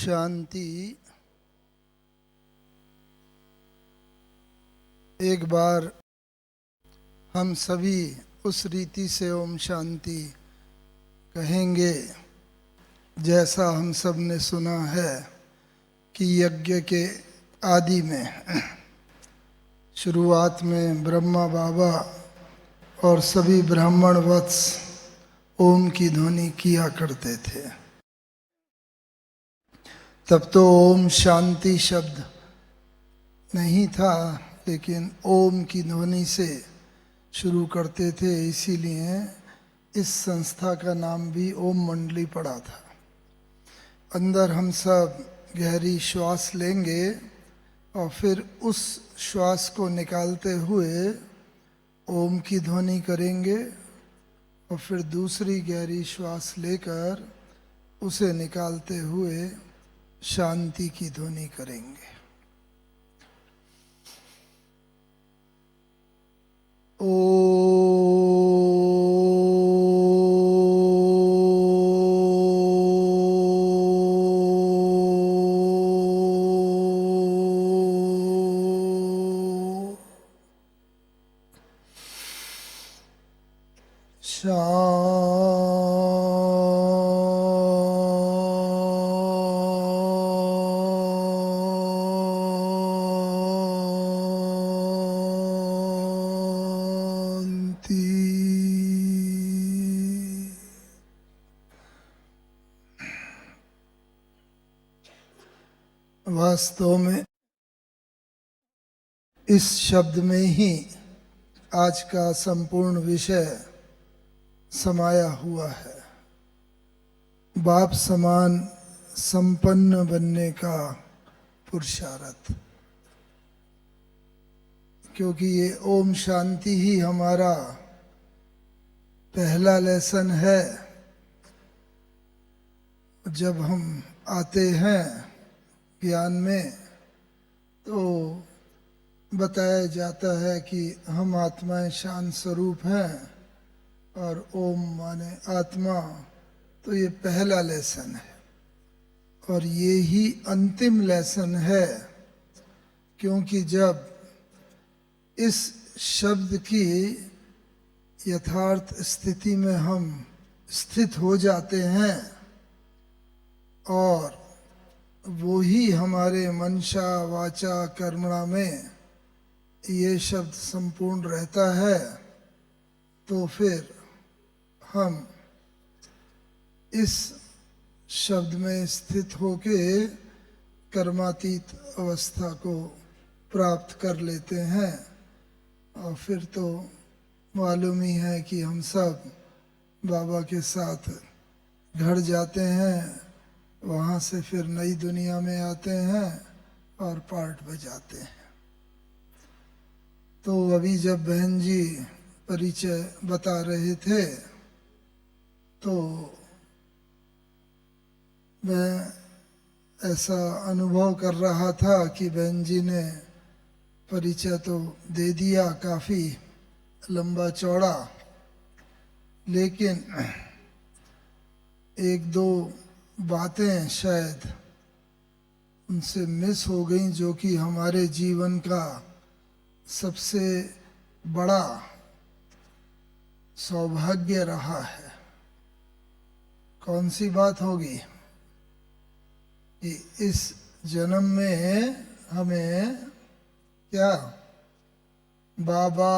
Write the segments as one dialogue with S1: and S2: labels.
S1: शांति। एक बार हम सभी उस रीति से ओम शांति कहेंगे जैसा हम सब ने सुना है कि यज्ञ के आदि में शुरुआत में ब्रह्मा बाबा और सभी ब्राह्मण वत्स ओम की ध्वनि किया करते थे। तब तो ओम शांति शब्द नहीं था, लेकिन ओम की ध्वनि से शुरू करते थे, इसीलिए इस संस्था का नाम भी ओम मंडली पड़ा था। अंदर हम सब गहरी श्वास लेंगे और फिर उस श्वास को निकालते हुए ओम की ध्वनि करेंगे और फिर दूसरी गहरी श्वास लेकर उसे निकालते हुए शांति की ध्वनि करेंगे। ओ वास्तव में इस शब्द में ही आज का संपूर्ण विषय समाया हुआ है। बाप समान संपन्न बनने का पुरुषार्थ, क्योंकि ये ओम शांति ही हमारा पहला लेसन है। जब हम आते हैं ज्ञान में तो बताया जाता है कि हम आत्माएं शांत स्वरूप हैं और ओम माने आत्मा, तो ये पहला लेसन है और ये ही अंतिम लेसन है, क्योंकि जब इस शब्द की यथार्थ स्थिति में हम स्थित हो जाते हैं और वो ही हमारे मनसा वाचा कर्मणा में ये शब्द संपूर्ण रहता है, तो फिर हम इस शब्द में स्थित होके कर्मातीत अवस्था को प्राप्त कर लेते हैं। और फिर तो मालूम ही है कि हम सब बाबा के साथ घर जाते हैं, वहाँ से फिर नई दुनिया में आते हैं और पार्ट बजाते हैं। तो अभी जब बहन जी परिचय बता रहे थे तो मैं ऐसा अनुभव कर रहा था कि बहन जी ने परिचय तो दे दिया काफ़ी लंबा चौड़ा, लेकिन एक दो बातें शायद उनसे मिस हो गई, जो कि हमारे जीवन का सबसे बड़ा सौभाग्य रहा है। कौन सी बात होगी कि इस जन्म में हमें क्या बाबा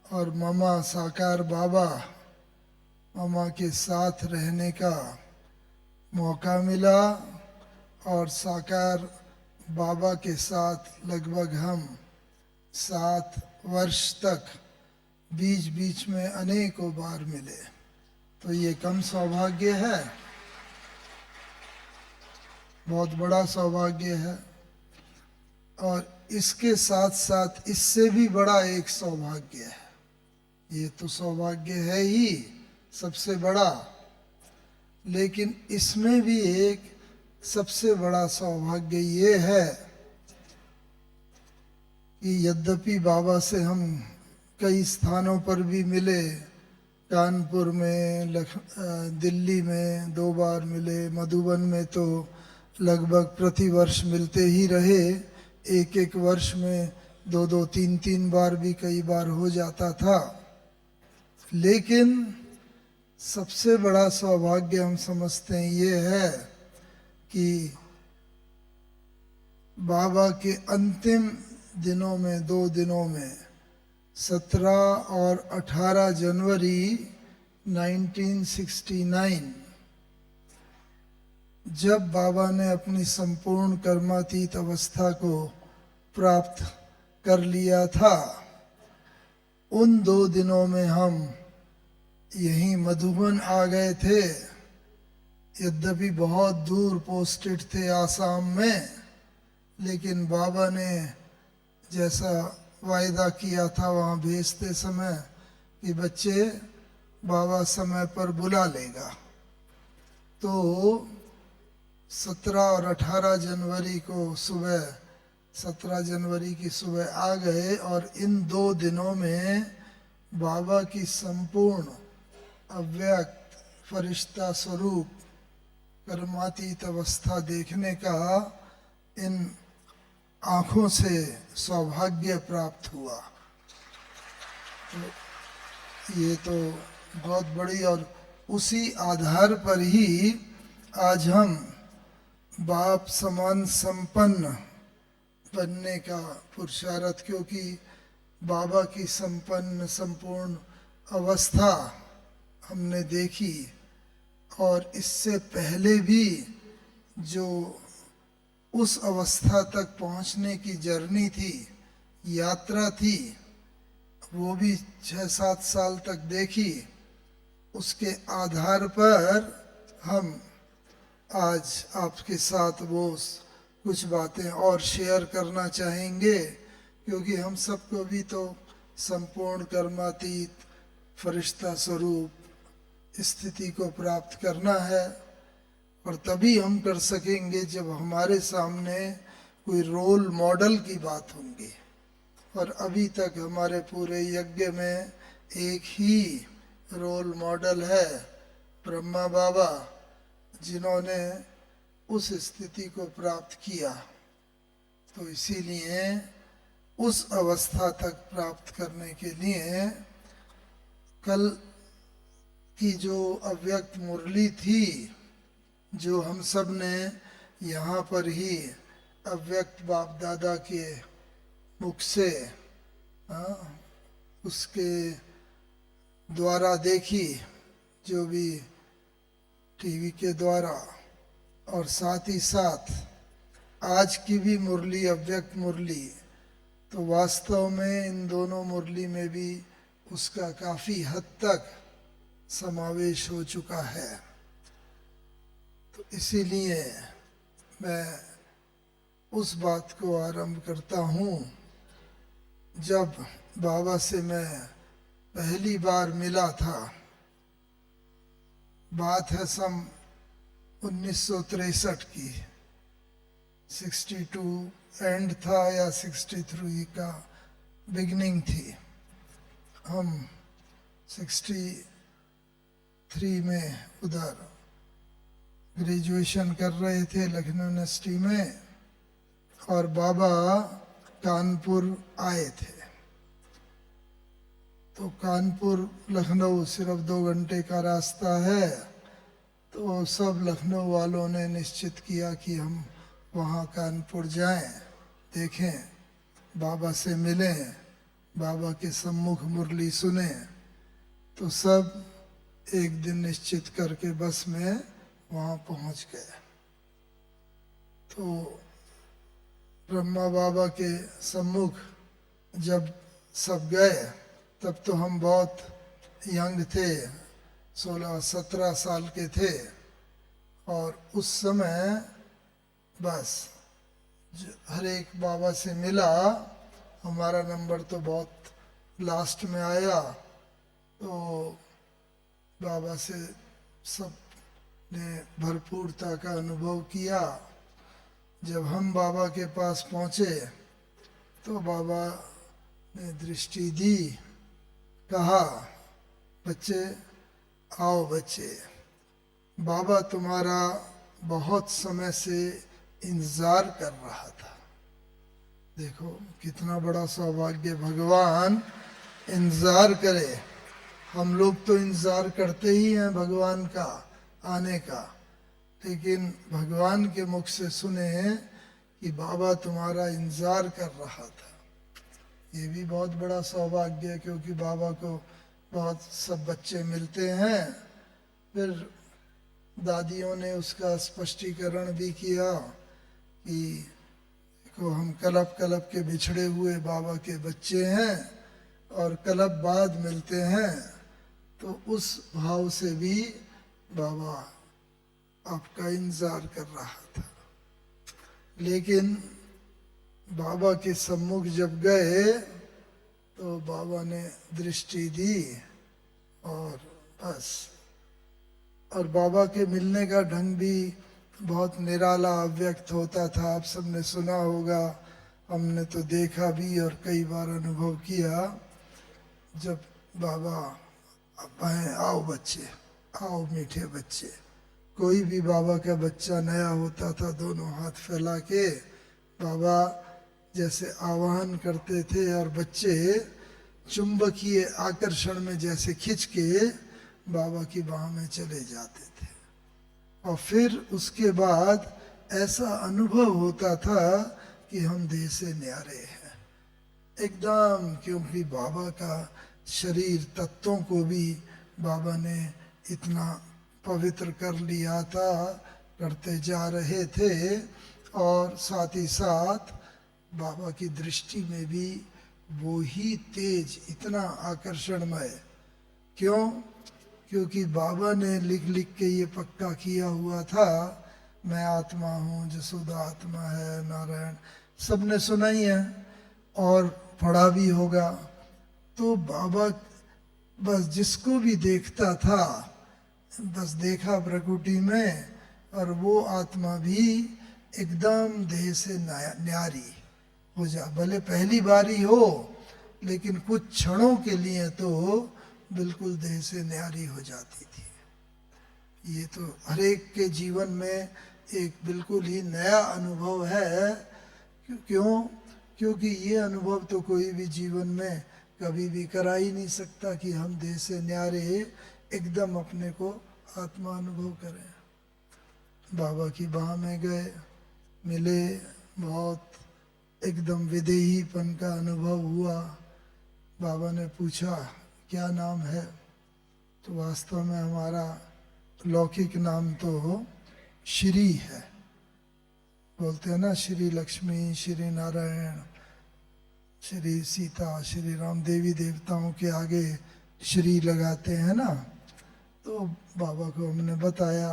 S1: और मामा, साकार बाबा मामा के साथ रहने का मौका मिला और साकार बाबा के साथ लगभग हम 7 वर्ष तक बीच बीच में अनेकों बार मिले। तो ये कम सौभाग्य है? बहुत बड़ा सौभाग्य है। और इसके साथ साथ इससे भी बड़ा एक सौभाग्य है। ये तो सौभाग्य है ही सबसे बड़ा, लेकिन इसमें भी एक सबसे बड़ा सौभाग्य ये है कि यद्यपि बाबा से हम कई स्थानों पर भी मिले, कानपुर में, दिल्ली में 2 बार मिले, मधुबन में तो लगभग प्रति वर्ष मिलते ही रहे। एक एक वर्ष में दो दो तीन तीन बार भी कई बार हो जाता था। लेकिन सबसे बड़ा सौभाग्य हम समझते हैं ये है कि बाबा के अंतिम दिनों में, 2 दिनों में 17 और 18 जनवरी 1969, जब बाबा ने अपनी संपूर्ण कर्मातीत अवस्था को प्राप्त कर लिया था, उन 2 दिनों में हम यहीं मधुबन आ गए थे। यद्यपि बहुत दूर पोस्टेड थे आसाम में, लेकिन बाबा ने जैसा वायदा किया था वहाँ भेजते समय कि बच्चे बाबा समय पर बुला लेगा, तो 17 और 18 जनवरी को सुबह, 17 जनवरी की सुबह आ गए। और इन 2 दिनों में बाबा की संपूर्ण अव्यक्त फरिश्ता स्वरूप कर्मातीत अवस्था देखने का इन आँखों से सौभाग्य प्राप्त हुआ। तो ये तो बहुत बड़ी, और उसी आधार पर ही आज हम बाप समान संपन्न बनने का पुरुषार्थ, क्योंकि बाबा की संपूर्ण अवस्था हमने देखी, और इससे पहले भी जो उस अवस्था तक पहुंचने की जर्नी थी, यात्रा थी, वो भी 6-7 साल तक देखी। उसके आधार पर हम आज आपके साथ वो कुछ बातें और शेयर करना चाहेंगे, क्योंकि हम सबको भी तो संपूर्ण कर्मातीत फरिश्ता स्वरूप स्थिति को प्राप्त करना है। और तभी हम कर सकेंगे जब हमारे सामने कोई रोल मॉडल की बात होंगी। और अभी तक हमारे पूरे यज्ञ में एक ही रोल मॉडल है, ब्रह्मा बाबा, जिन्होंने उस स्थिति को प्राप्त किया। तो इसीलिए उस अवस्था तक प्राप्त करने के लिए कल की जो अव्यक्त मुरली थी, जो हम सब ने यहाँ पर ही अव्यक्त बाप दादा के मुख से उसके द्वारा देखी, जो भी टीवी के द्वारा, और साथ ही साथ आज की भी मुरली, अव्यक्त मुरली, तो वास्तव में इन दोनों मुरली में भी उसका काफ़ी हद तक समावेश हो चुका है। तो इसीलिए मैं उस बात को आरंभ करता हूँ। जब बाबा से मैं पहली बार मिला था, बात है सन 1963 की, 62 एंड था या 63 का बिगनिंग थी। हम 63 में उधर ग्रेजुएशन कर रहे थे लखनऊ यूनिवर्सिटी में, और बाबा कानपुर आए थे। तो कानपुर लखनऊ सिर्फ 2 घंटे का रास्ता है। तो सब लखनऊ वालों ने निश्चित किया कि हम वहाँ कानपुर जाएं, देखें, बाबा से मिलें, बाबा के सम्मुख मुरली सुने। तो सब एक दिन निश्चित करके बस में वहाँ पहुँच गए। तो ब्रह्मा बाबा के सम्मुख जब सब गए, तब तो हम बहुत यंग थे, 16-17 साल के थे। और उस समय बस हर एक बाबा से मिला, हमारा नंबर तो बहुत लास्ट में आया। तो बाबा से सब ने भरपूरता का अनुभव किया। जब हम बाबा के पास पहुँचे तो बाबा ने दृष्टि दी, कहा, बच्चे आओ बच्चे, बाबा तुम्हारा बहुत समय से इंतजार कर रहा था। देखो कितना बड़ा सौभाग्य, भगवान इंतजार करे। हम लोग तो इंतजार करते ही हैं भगवान का आने का, लेकिन भगवान के मुख से सुने कि बाबा तुम्हारा इंतजार कर रहा था, ये भी बहुत बड़ा सौभाग्य है। क्योंकि बाबा को बहुत सब बच्चे मिलते हैं। फिर दादियों ने उसका स्पष्टीकरण भी किया कि देखो हम कलप कलप के बिछड़े हुए बाबा के बच्चे हैं और कलप बाद मिलते हैं, तो उस भाव से भी बाबा आपका इंतजार कर रहा था। लेकिन बाबा के सम्मुख जब गए तो बाबा ने दृष्टि दी और बस। और बाबा के मिलने का ढंग भी बहुत निराला अव्यक्त होता था। आप सबने सुना होगा, हमने तो देखा भी और कई बार अनुभव किया। जब बाबा आओ बच्चे, आओ मीठे बच्चे, कोई भी बाबा का बच्चा नया होता था, दोनों हाथ फैला के बाबा जैसे आवाहन करते थे और बच्चे चुंबकीय आकर्षण में जैसे खिंच के बाबा की बाह में चले जाते थे। और फिर उसके बाद ऐसा अनुभव होता था कि हम देह से न्यारे हैं एकदम, क्योंकि बाबा का शरीर तत्वों को भी बाबा ने इतना पवित्र कर लिया था, करते जा रहे थे। और साथ ही साथ बाबा की दृष्टि में भी वो ही तेज, इतना आकर्षणमय। क्यों? क्योंकि बाबा ने लिख लिख के ये पक्का किया हुआ था, मैं आत्मा हूँ, जसोदा आत्मा है, नारायण सबने सुना ही है और पढ़ा भी होगा। तो बाबा बस जिसको भी देखता था, बस देखा प्रकृति में, और वो आत्मा भी एकदम देह से न्यारी हो जा। भले पहली बारी हो, लेकिन कुछ क्षणों के लिए तो बिल्कुल देह से न्यारी हो जाती थी। ये तो हरेक के जीवन में एक बिल्कुल ही नया अनुभव है। क्यों? क्योंकि ये अनुभव तो कोई भी जीवन में कभी भी करा ही नहीं सकता कि हम देह से न्यारे एकदम अपने को आत्मा अनुभव करें। बाबा की बाह में गए, मिले, बहुत एकदम विदेहीपन का अनुभव हुआ। बाबा ने पूछा क्या नाम है? तो वास्तव में हमारा लौकिक नाम तो श्री है। बोलते हैं ना, श्री लक्ष्मी, श्री नारायण, श्री सीता, श्री राम, देवी देवताओं के आगे श्री लगाते हैं ना। तो बाबा को हमने बताया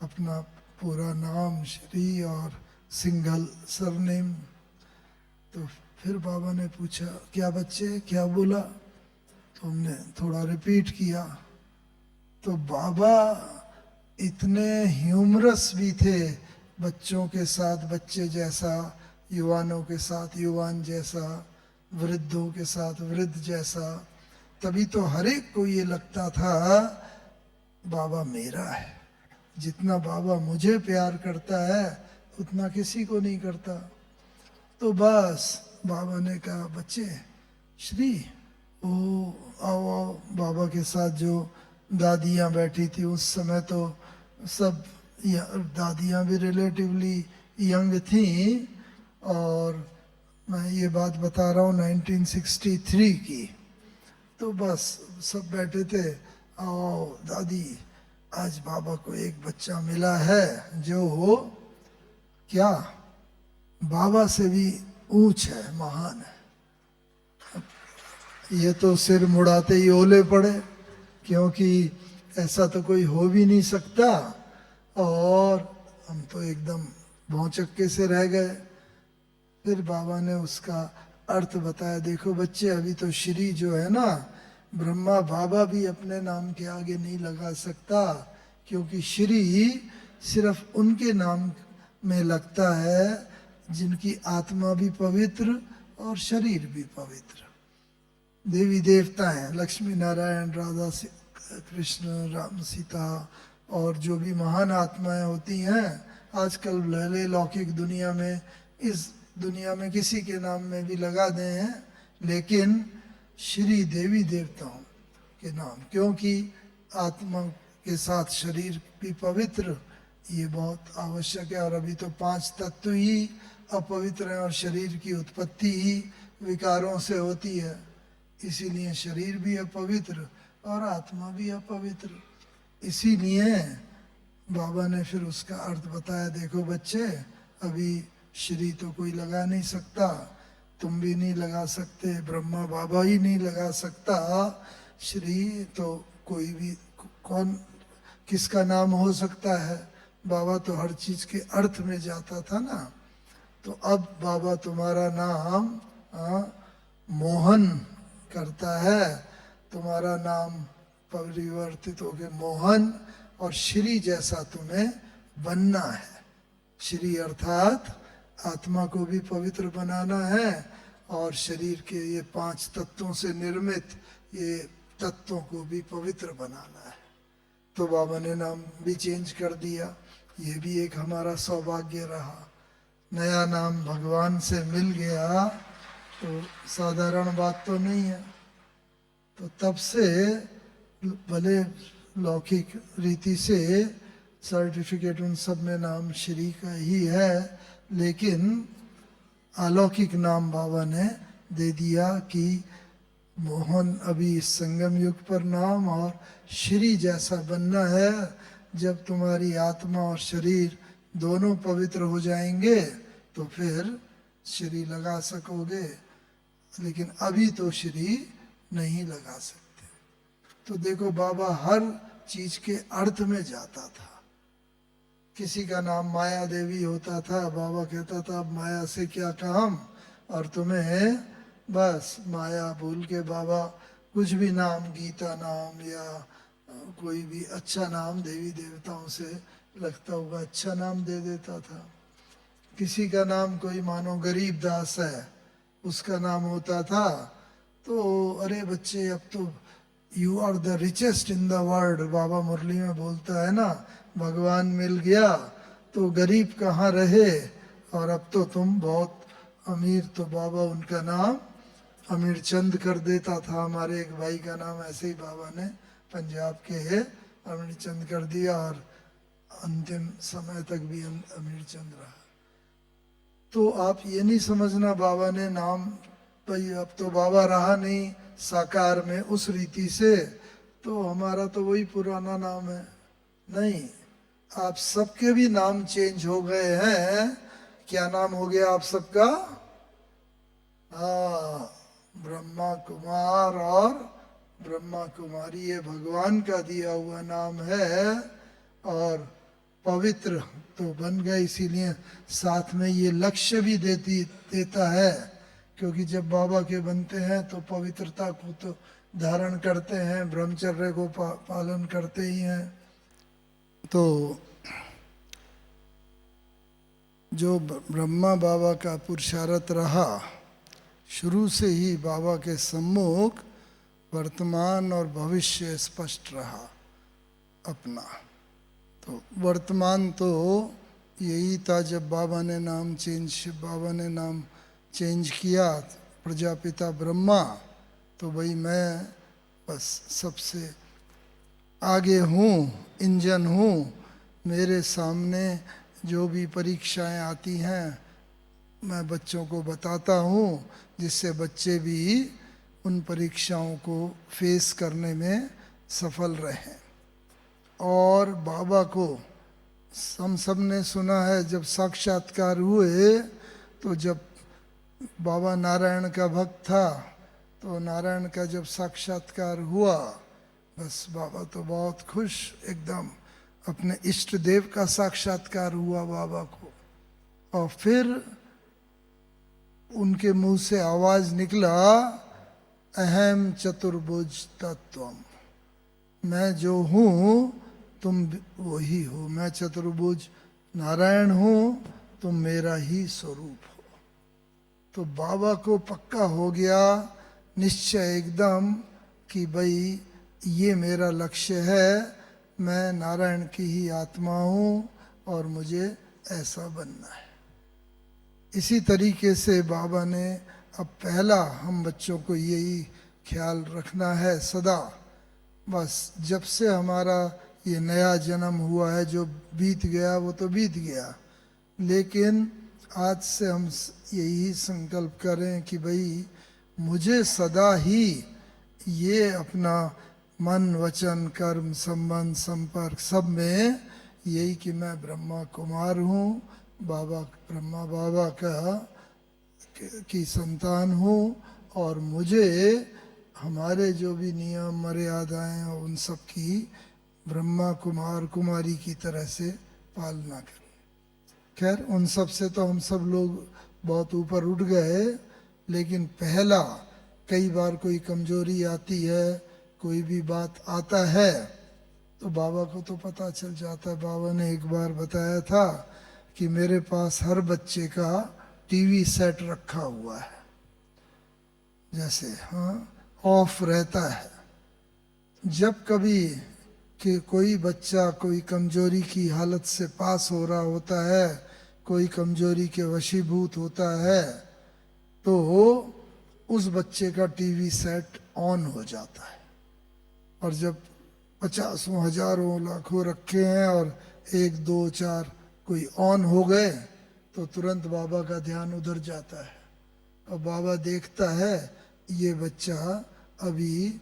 S1: अपना पूरा नाम श्री और सिंगल सरनेम। तो फिर बाबा ने पूछा क्या बच्चे, क्या बोला? तो हमने थोड़ा रिपीट किया। तो बाबा इतने ह्यूमरस भी थे, बच्चों के साथ बच्चे जैसा, युवानों के साथ युवान जैसा, वृद्धों के साथ वृद्ध जैसा। तभी तो हर एक को ये लगता था बाबा मेरा है। जितना बाबा मुझे प्यार करता है उतना किसी को नहीं करता। तो बस बाबा ने कहा बच्चे श्री, ओ आओ आओ। बाबा के साथ जो दादियाँ बैठी थी, उस समय तो सब दादियाँ भी रिलेटिवली यंग थी। और मैं ये बात बता रहा हूँ 1963 की। तो बस सब बैठे थे, आओ दादी, आज बाबा को एक बच्चा मिला है जो हो क्या बाबा से भी ऊंच है, महान है। ये तो सिर मुड़ाते ही ओले पड़े, क्योंकि ऐसा तो कोई हो भी नहीं सकता। और हम तो एकदम भौचक्के से रह गए। फिर बाबा ने उसका अर्थ बताया, देखो बच्चे, अभी तो श्री जो है ना, ब्रह्मा बाबा भी अपने नाम के आगे नहीं लगा सकता, क्योंकि श्री सिर्फ उनके नाम में लगता है जिनकी आत्मा भी पवित्र और शरीर भी पवित्र। देवी देवता हैं, लक्ष्मी नारायण, राधा कृष्ण, राम सीता, और जो भी महान आत्माएं होती हैं, आजकल भले लौकिक दुनिया में, इस दुनिया में किसी के नाम में भी लगा दे हैं, लेकिन श्री देवी देवताओं के नाम, क्योंकि आत्मा के साथ शरीर भी पवित्र, ये बहुत आवश्यक है। और अभी तो 5 तत्व ही अपवित्र हैं और शरीर की उत्पत्ति ही विकारों से होती है, इसीलिए शरीर भी अपवित्र और आत्मा भी अपवित्र। इसीलिए बाबा ने फिर उसका अर्थ बताया, देखो बच्चे, अभी श्री तो कोई लगा नहीं सकता, तुम भी नहीं लगा सकते, ब्रह्मा बाबा ही नहीं लगा सकता, श्री तो कोई भी, कौन किसका नाम हो सकता है? बाबा तो हर चीज के अर्थ में जाता था ना। तो अब बाबा तुम्हारा नाम मोहन करता है, तुम्हारा नाम परिवर्तित होकर मोहन, और श्री जैसा तुम्हें बनना है। श्री अर्थात आत्मा को भी पवित्र बनाना है और शरीर के ये 5 तत्वों से निर्मित ये तत्वों को भी पवित्र बनाना है। तो बाबा ने नाम भी चेंज कर दिया, ये भी एक हमारा सौभाग्य रहा। नया नाम भगवान से मिल गया तो साधारण बात तो नहीं है। तो तब से भले लौकिक रीति से सर्टिफिकेट उन सब में नाम श्री का ही है, लेकिन अलौकिक नाम बाबा ने दे दिया कि मोहन अभी इस संगम युग पर नाम, और श्री जैसा बनना है। जब तुम्हारी आत्मा और शरीर दोनों पवित्र हो जाएंगे तो फिर श्री लगा सकोगे, लेकिन अभी तो श्री नहीं लगा सकते। तो देखो बाबा हर चीज के अर्थ में जाता था। किसी का नाम माया देवी होता था, बाबा कहता था अब माया से क्या काम, और तुम्हें बस माया भूल के बाबा कुछ भी नाम, गीता नाम या कोई भी अच्छा नाम देवी देवताओं से लगता होगा अच्छा नाम दे देता था। किसी का नाम कोई मानो गरीब दास है, उसका नाम होता था तो अरे बच्चे अब तो you are the richest in the world, बाबा मुरली में बोलता है ना, भगवान मिल गया तो गरीब कहाँ रहे, और अब तो तुम बहुत अमीर। तो बाबा उनका नाम अमीर चंद कर देता था। हमारे एक भाई का नाम ऐसे ही बाबा ने पंजाब के है अमीर चंद कर दिया, और अंतिम समय तक भी अमीर चंद रहा। तो आप ये नहीं समझना बाबा ने नाम, भाई अब तो बाबा रहा नहीं साकार में उस रीति से, तो हमारा तो वही पुराना नाम है। नहीं, आप सबके भी नाम चेंज हो गए हैं। क्या नाम हो गया आप सबका? हाँ, ब्रह्मा कुमार और ब्रह्मा कुमारी, ये भगवान का दिया हुआ नाम है। और पवित्र तो बन गए, इसीलिए साथ में ये लक्ष्य भी देता है, क्योंकि जब बाबा के बनते हैं तो पवित्रता को तो धारण करते हैं, ब्रह्मचर्य को पालन करते ही हैं। तो जो ब्रह्मा बाबा का पुरुषार्थ रहा, शुरू से ही बाबा के सम्मुख वर्तमान और भविष्य स्पष्ट रहा अपना। तो वर्तमान तो यही था जब बाबा ने नाम चेंज किया प्रजापिता ब्रह्मा, तो भाई मैं बस सबसे आगे हूँ, इंजन हूँ। मेरे सामने जो भी परीक्षाएं आती हैं मैं बच्चों को बताता हूँ, जिससे बच्चे भी उन परीक्षाओं को फेस करने में सफल रहें। और बाबा को हम सब ने सुना है, जब साक्षात्कार हुए तो जब बाबा नारायण का भक्त था, तो नारायण का जब साक्षात्कार हुआ, बस बाबा तो बहुत खुश, एकदम अपने इष्ट देव का साक्षात्कार हुआ बाबा को। और फिर उनके मुंह से आवाज निकला, अहम चतुर्भुज तत्वम, मैं जो हूँ तुम वही हो। मैं चतुर्भुज नारायण हूँ, तुम मेरा ही स्वरूप हो। तो बाबा को पक्का हो गया निश्चय एकदम कि भाई ये मेरा लक्ष्य है, मैं नारायण की ही आत्मा हूँ और मुझे ऐसा बनना है। इसी तरीके से बाबा ने अब पहला हम बच्चों को यही ख्याल रखना है सदा, बस जब से हमारा ये नया जन्म हुआ है, जो बीत गया वो तो बीत गया, लेकिन आज से हम यही संकल्प करें कि भाई मुझे सदा ही ये अपना मन वचन कर्म संबंध संपर्क सब में यही कि मैं ब्रह्मा कुमार हूँ, बाबा ब्रह्मा बाबा की संतान हूँ, और मुझे हमारे जो भी नियम मर्यादाएं उन सब की ब्रह्मा कुमार कुमारी की तरह से पालना करें। खैर उन सब से तो हम सब लोग बहुत ऊपर उठ गए, लेकिन पहला कई बार कोई कमजोरी आती है, कोई भी बात आता है तो बाबा को तो पता चल जाता है। बाबा ने एक बार बताया था कि मेरे पास हर बच्चे का टीवी सेट रखा हुआ है, जैसे हाँ ऑफ रहता है। जब कभी कि कोई बच्चा कोई कमजोरी की हालत से पास हो रहा होता है, कोई कमजोरी के वशीभूत होता है, तो उस बच्चे का टीवी सेट ऑन हो जाता है। और जब 50 हजारों लाखों रखे हैं और 1 2 4 कोई ऑन हो गए तो तुरंत बाबा का ध्यान उधर जाता है और बाबा देखता है ये बच्चा अभी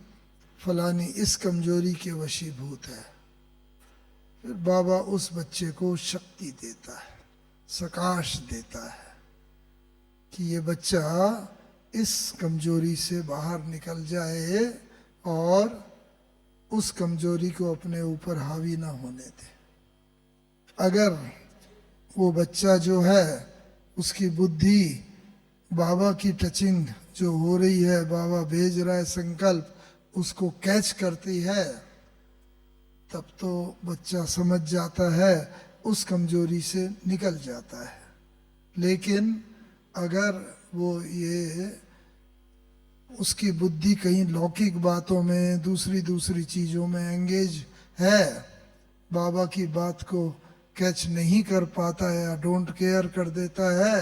S1: फलानी इस कमजोरी के वशीभूत है। फिर बाबा उस बच्चे को शक्ति देता है, सकाश देता है कि ये बच्चा इस कमजोरी से बाहर निकल जाए और उस कमजोरी को अपने ऊपर हावी ना होने दे। अगर वो बच्चा जो है उसकी बुद्धि बाबा की टचिंग जो हो रही है, बाबा भेज रहा है संकल्प, उसको कैच करती है, तब तो बच्चा समझ जाता है, उस कमजोरी से निकल जाता है। लेकिन अगर वो ये उसकी बुद्धि कहीं लौकिक बातों में दूसरी चीज़ों में एंगेज है, बाबा की बात को कैच नहीं कर पाता है या डोंट केयर कर देता है,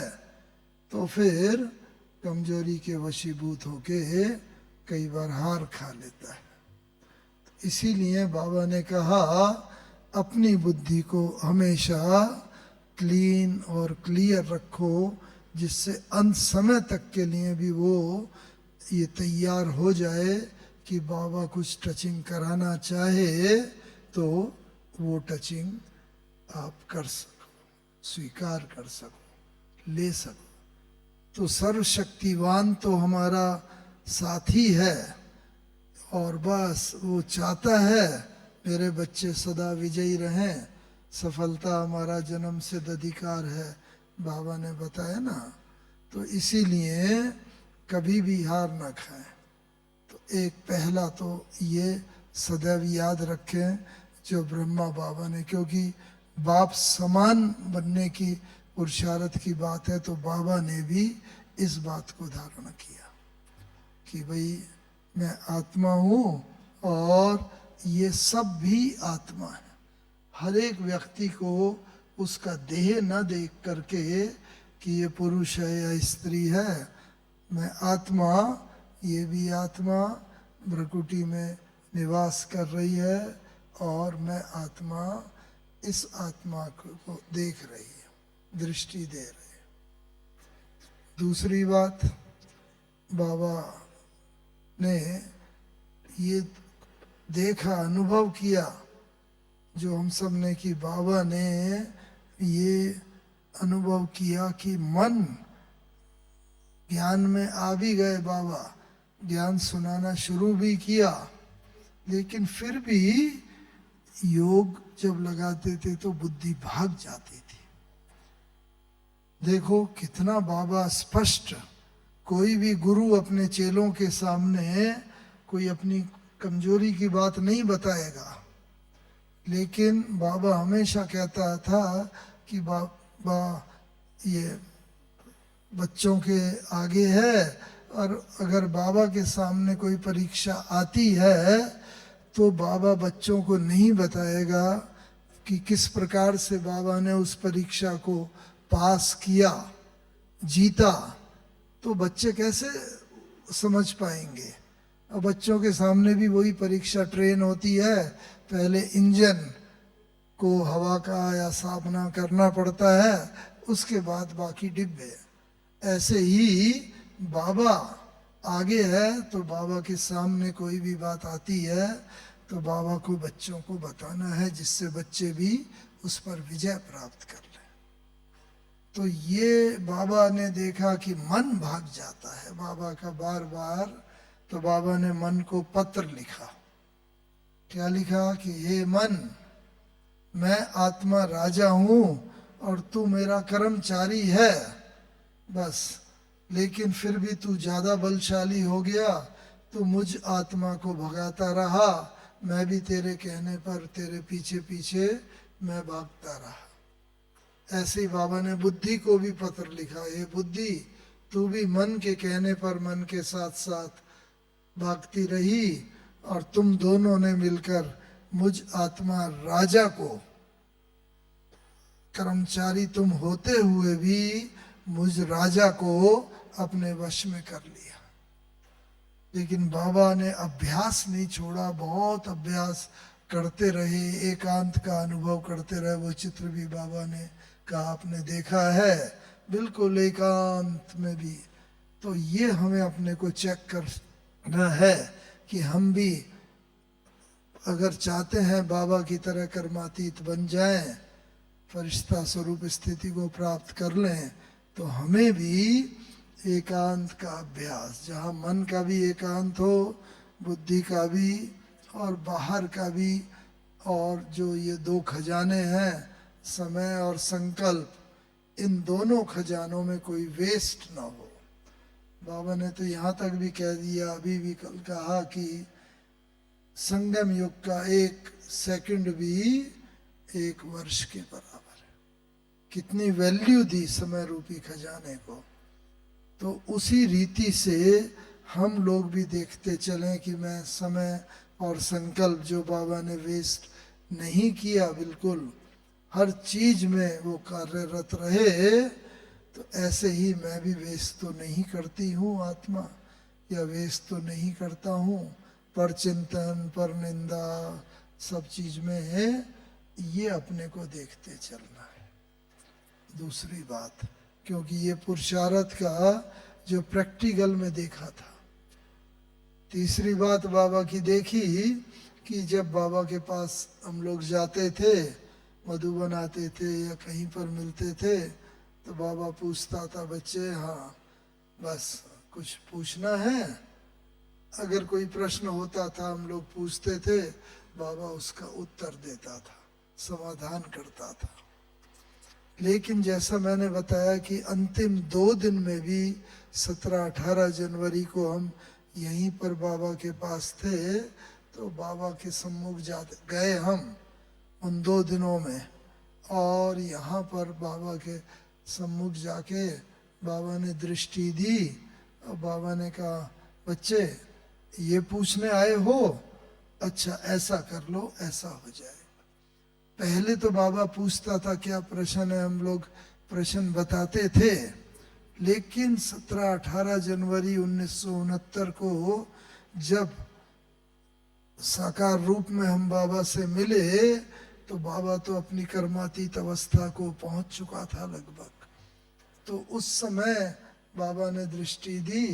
S1: तो फिर कमजोरी के वशीभूत होके कई बार हार खा लेता है। इसीलिए बाबा ने कहा अपनी बुद्धि को हमेशा क्लीन और क्लियर रखो, जिससे अंत समय तक के लिए भी वो ये तैयार हो जाए कि बाबा कुछ टचिंग कराना चाहे तो वो टचिंग आप कर सको, स्वीकार कर सको, ले सको। तो सर्वशक्तिवान तो हमारा साथी है और बस वो चाहता है मेरे बच्चे सदा विजयी रहें, सफलता हमारा जन्म सिद्ध अधिकार है, बाबा ने बताया ना। तो इसीलिए कभी भी हार ना खाएं। तो एक पहला तो ये सदैव याद रखें जो ब्रह्मा बाबा ने, क्योंकि बाप समान बनने की पुरुषार्थ की बात है, तो बाबा ने भी इस बात को धारण किया कि भाई मैं आत्मा हूँ और ये सब भी आत्मा है। हर एक व्यक्ति को उसका देह न देख करके कि ये पुरुष है या स्त्री है, मैं आत्मा, ये भी आत्मा भ्रकुटी में निवास कर रही है और मैं आत्मा इस आत्मा को देख रही है, दृष्टि दे रही है। दूसरी बात बाबा ने ये देखा, अनुभव किया जो हम सब ने, कि बाबा ने ये अनुभव किया कि मन ज्ञान में आ भी गए, बाबा ज्ञान सुनाना शुरू भी किया, लेकिन फिर भी योग जब लगाते थे तो बुद्धि भाग जाती थी। देखो कितना बाबा स्पष्ट, कोई भी गुरु अपने चेलों के सामने कोई अपनी कमजोरी की बात नहीं बताएगा, लेकिन बाबा हमेशा कहता था कि बाबा ये बच्चों के आगे है, और अगर बाबा के सामने कोई परीक्षा आती है तो बाबा बच्चों को नहीं बताएगा कि किस प्रकार से बाबा ने उस परीक्षा को पास किया, जीता, तो बच्चे कैसे समझ पाएंगे। अब बच्चों के सामने भी वही परीक्षा ट्रेन होती है, पहले इंजन को हवा का या सामना करना पड़ता है, उसके बाद बाकी डिब्बे। ऐसे ही बाबा आगे है, तो बाबा के सामने कोई भी बात आती है तो बाबा को बच्चों को बताना है, जिससे बच्चे भी उस पर विजय प्राप्त कर लें। तो ये बाबा ने देखा कि मन भाग जाता है बाबा का बार बार, तो बाबा ने मन को पत्र लिखा। क्या लिखा कि हे मन, मैं आत्मा राजा हूं और तू मेरा कर्मचारी है, बस, लेकिन फिर भी तू ज्यादा बलशाली हो गया, तू मुझ आत्मा को भगाता रहा, मैं भी तेरे कहने पर तेरे पीछे पीछे मैं भागता रहा। ऐसे ही बाबा ने बुद्धि को भी पत्र लिखा, ये बुद्धि, तू भी मन के कहने पर मन के साथ साथ भागती रही, और तुम दोनों ने मिलकर मुझ आत्मा राजा को, कर्मचारी तुम होते हुए भी मुझ राजा को अपने वश में कर लिया। लेकिन बाबा ने अभ्यास नहीं छोड़ा, बहुत अभ्यास करते रहे, एकांत का अनुभव करते रहे। वो चित्र भी बाबा ने कहा आपने देखा है, बिल्कुल एकांत में भी। तो ये हमें अपने को चेक करना है कि हम भी अगर चाहते हैं बाबा की तरह कर्मातीत बन जाएं, फरिश्ता स्वरूप स्थिति को प्राप्त कर लें, तो हमें भी एकांत का अभ्यास, जहाँ मन का भी एकांत हो, बुद्धि का भी और बाहर का भी, और जो ये दो खजाने हैं, समय और संकल्प, इन दोनों खजानों में कोई वेस्ट ना हो। बाबा ने तो यहाँ तक भी कह दिया, अभी भी कल कहा कि संगम युग का एक सेकंड भी एक वर्ष के बराबर है। कितनी वैल्यू दी समय रूपी खजाने को। तो उसी रीति से हम लोग भी देखते चलें कि मैं समय और संकल्प जो बाबा ने वेस्ट नहीं किया, बिल्कुल हर चीज में वो कार्यरत रहे, तो ऐसे ही मैं भी वेस्ट तो नहीं करती हूँ आत्मा, या वेस्ट तो नहीं करता हूँ, पर चिंतन पर निंदा सब चीज में है, ये अपने को देखते चलना है। दूसरी बात, क्योंकि ये पुरुषार्थ का जो प्रैक्टिकल में देखा था। तीसरी बात बाबा की देखी कि जब बाबा के पास हम लोग जाते थे, मधुबन आते थे या कहीं पर मिलते थे, तो बाबा पूछता था, बच्चे हाँ बस कुछ पूछना है। अगर कोई प्रश्न होता था हम लोग पूछते थे, बाबा उसका उत्तर देता था, समाधान करता था। लेकिन जैसा मैंने बताया कि अंतिम 2 दिन में भी 17-18 जनवरी को हम यहीं पर बाबा के पास थे, तो बाबा के सम्मुख जा गए हम उन 2 दिनों में, और यहाँ पर बाबा के सम्मुख जाके बाबा ने दृष्टि दी, और बाबा ने कहा, बच्चे ये पूछने आए हो, अच्छा ऐसा कर लो, ऐसा हो जाए। पहले तो बाबा पूछता था क्या प्रश्न है, हम लोग प्रश्न बताते थे, लेकिन 17-18 जनवरी 1969 को जब साकार रूप में हम बाबा से मिले, तो बाबा तो अपनी कर्मातीत अवस्था को पहुंच चुका था लगभग। तो उस समय बाबा ने दृष्टि दी,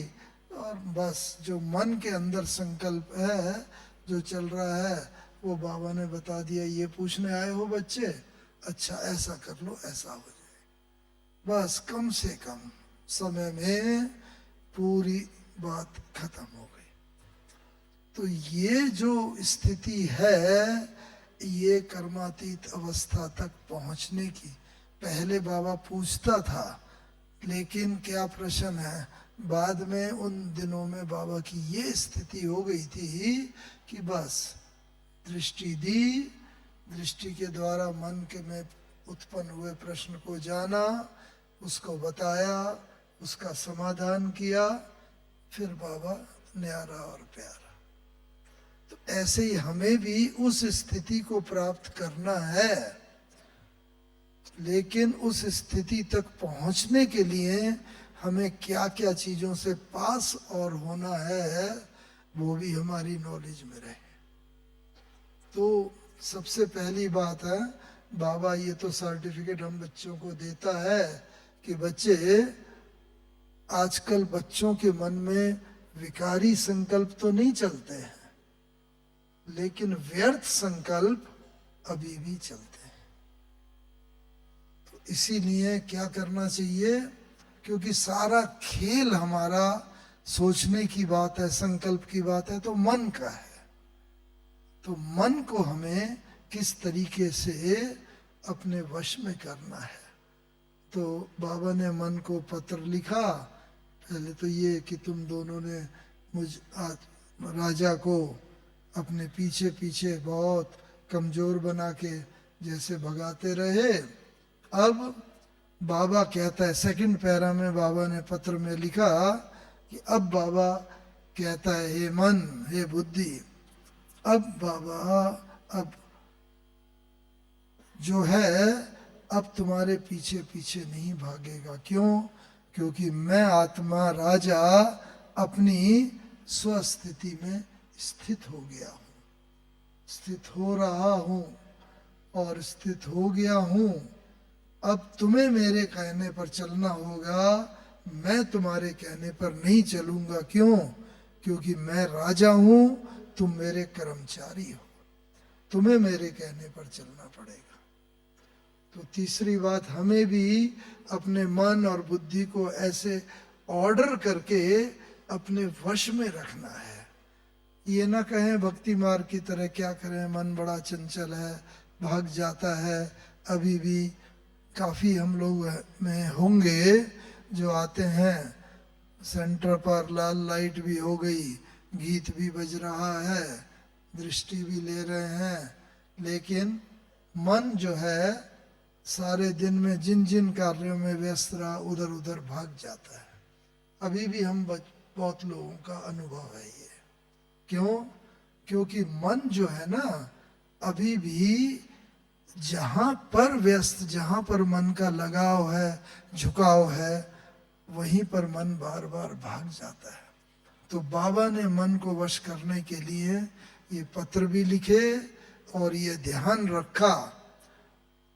S1: और बस जो मन के अंदर संकल्प है, जो चल रहा है, वो बाबा ने बता दिया, ये पूछने आए हो बच्चे, अच्छा ऐसा कर लो, ऐसा हो जाए। बस कम से कम समय में पूरी बात खत्म हो गई। तो ये जो स्थिति है, ये कर्मातीत अवस्था तक पहुंचने की, पहले बाबा पूछता था, लेकिन क्या प्रश्न है, बाद में उन दिनों में बाबा की ये स्थिति हो गई थी कि बस दृष्टि दी, दृष्टि के द्वारा मन के में उत्पन्न हुए प्रश्न को जाना, उसको बताया, उसका समाधान किया, फिर बाबा न्यारा और प्यारा। तो तो ऐसे ही हमें भी उस स्थिति को प्राप्त करना है, लेकिन उस स्थिति तक पहुंचने के लिए हमें क्या क्या चीजों से पास और होना है वो भी हमारी नॉलेज में रहे। तो सबसे पहली बात है, बाबा ये तो सर्टिफिकेट हम बच्चों को देता है कि बच्चे, आजकल बच्चों के मन में विकारी संकल्प तो नहीं चलते हैं, लेकिन व्यर्थ संकल्प अभी भी चलते हैं। तो इसीलिए क्या करना चाहिए, क्योंकि सारा खेल हमारा सोचने की बात है, संकल्प की बात है, तो मन का है। तो मन को हमें किस तरीके से अपने वश में करना है। तो बाबा ने मन को पत्र लिखा, पहले तो ये कि तुम दोनों ने आज राजा को अपने पीछे पीछे बहुत कमजोर बना के जैसे भगाते रहे। अब बाबा कहता है, सेकंड पैरा में बाबा ने पत्र में लिखा कि अब बाबा कहता है, हे मन, हे बुद्धि, अब बाबा अब जो है अब तुम्हारे पीछे पीछे नहीं भागेगा। क्यों? क्योंकि मैं आत्मा राजा अपनी स्वस्थिति में स्थित हो गया हूँ, स्थित हो रहा हूँ और स्थित हो गया हूँ। अब तुम्हें मेरे कहने पर चलना होगा, मैं तुम्हारे कहने पर नहीं चलूंगा। क्यों? क्योंकि मैं राजा हूँ, तुम मेरे कर्मचारी हो, तुम्हें मेरे कहने पर चलना पड़ेगा। तो तीसरी बात, हमें भी अपने मन और बुद्धि को ऐसे ऑर्डर करके अपने वश में रखना है। ये ना कहें भक्ति मार्ग की तरह क्या करें, मन बड़ा चंचल है, भाग जाता है। अभी भी काफी हम लोग में होंगे जो आते हैं सेंटर पर, लाल लाइट भी हो गई, गीत भी बज रहा है, दृष्टि भी ले रहे हैं, लेकिन मन जो है सारे दिन में जिन जिन कार्यों में व्यस्त रहा उधर उधर भाग जाता है। अभी भी हम बहुत लोगों का अनुभव है ये। क्यों? क्योंकि मन जो है ना, अभी भी जहां पर व्यस्त, जहां पर मन का लगाव है, झुकाव है, वहीं पर मन बार बार भाग जाता है। तो बाबा ने मन को वश करने के लिए ये पत्र भी लिखे और ये ध्यान रखा।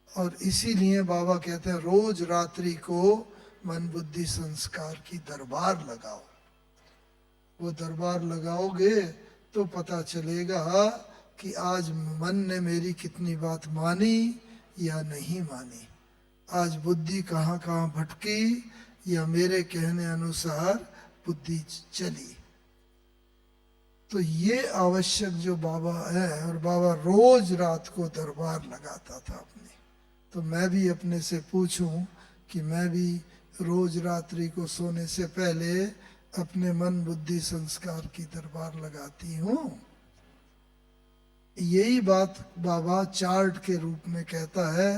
S1: और इसीलिए बाबा कहते हैं रोज रात्रि को मन बुद्धि संस्कार की दरबार लगाओ। वो दरबार लगाओगे तो पता चलेगा कि आज मन ने मेरी कितनी बात मानी या नहीं मानी, आज बुद्धि कहाँ कहाँ भटकी या मेरे कहने अनुसार बुद्धि चली। तो ये आवश्यक जो बाबा है, और बाबा रोज रात को दरबार लगाता था अपनी। तो मैं भी अपने से पूछूं कि मैं भी रोज रात्रि को सोने से पहले अपने मन बुद्धि संस्कार की दरबार लगाती हूँ। यही बात बाबा चार्ट के रूप में कहता है,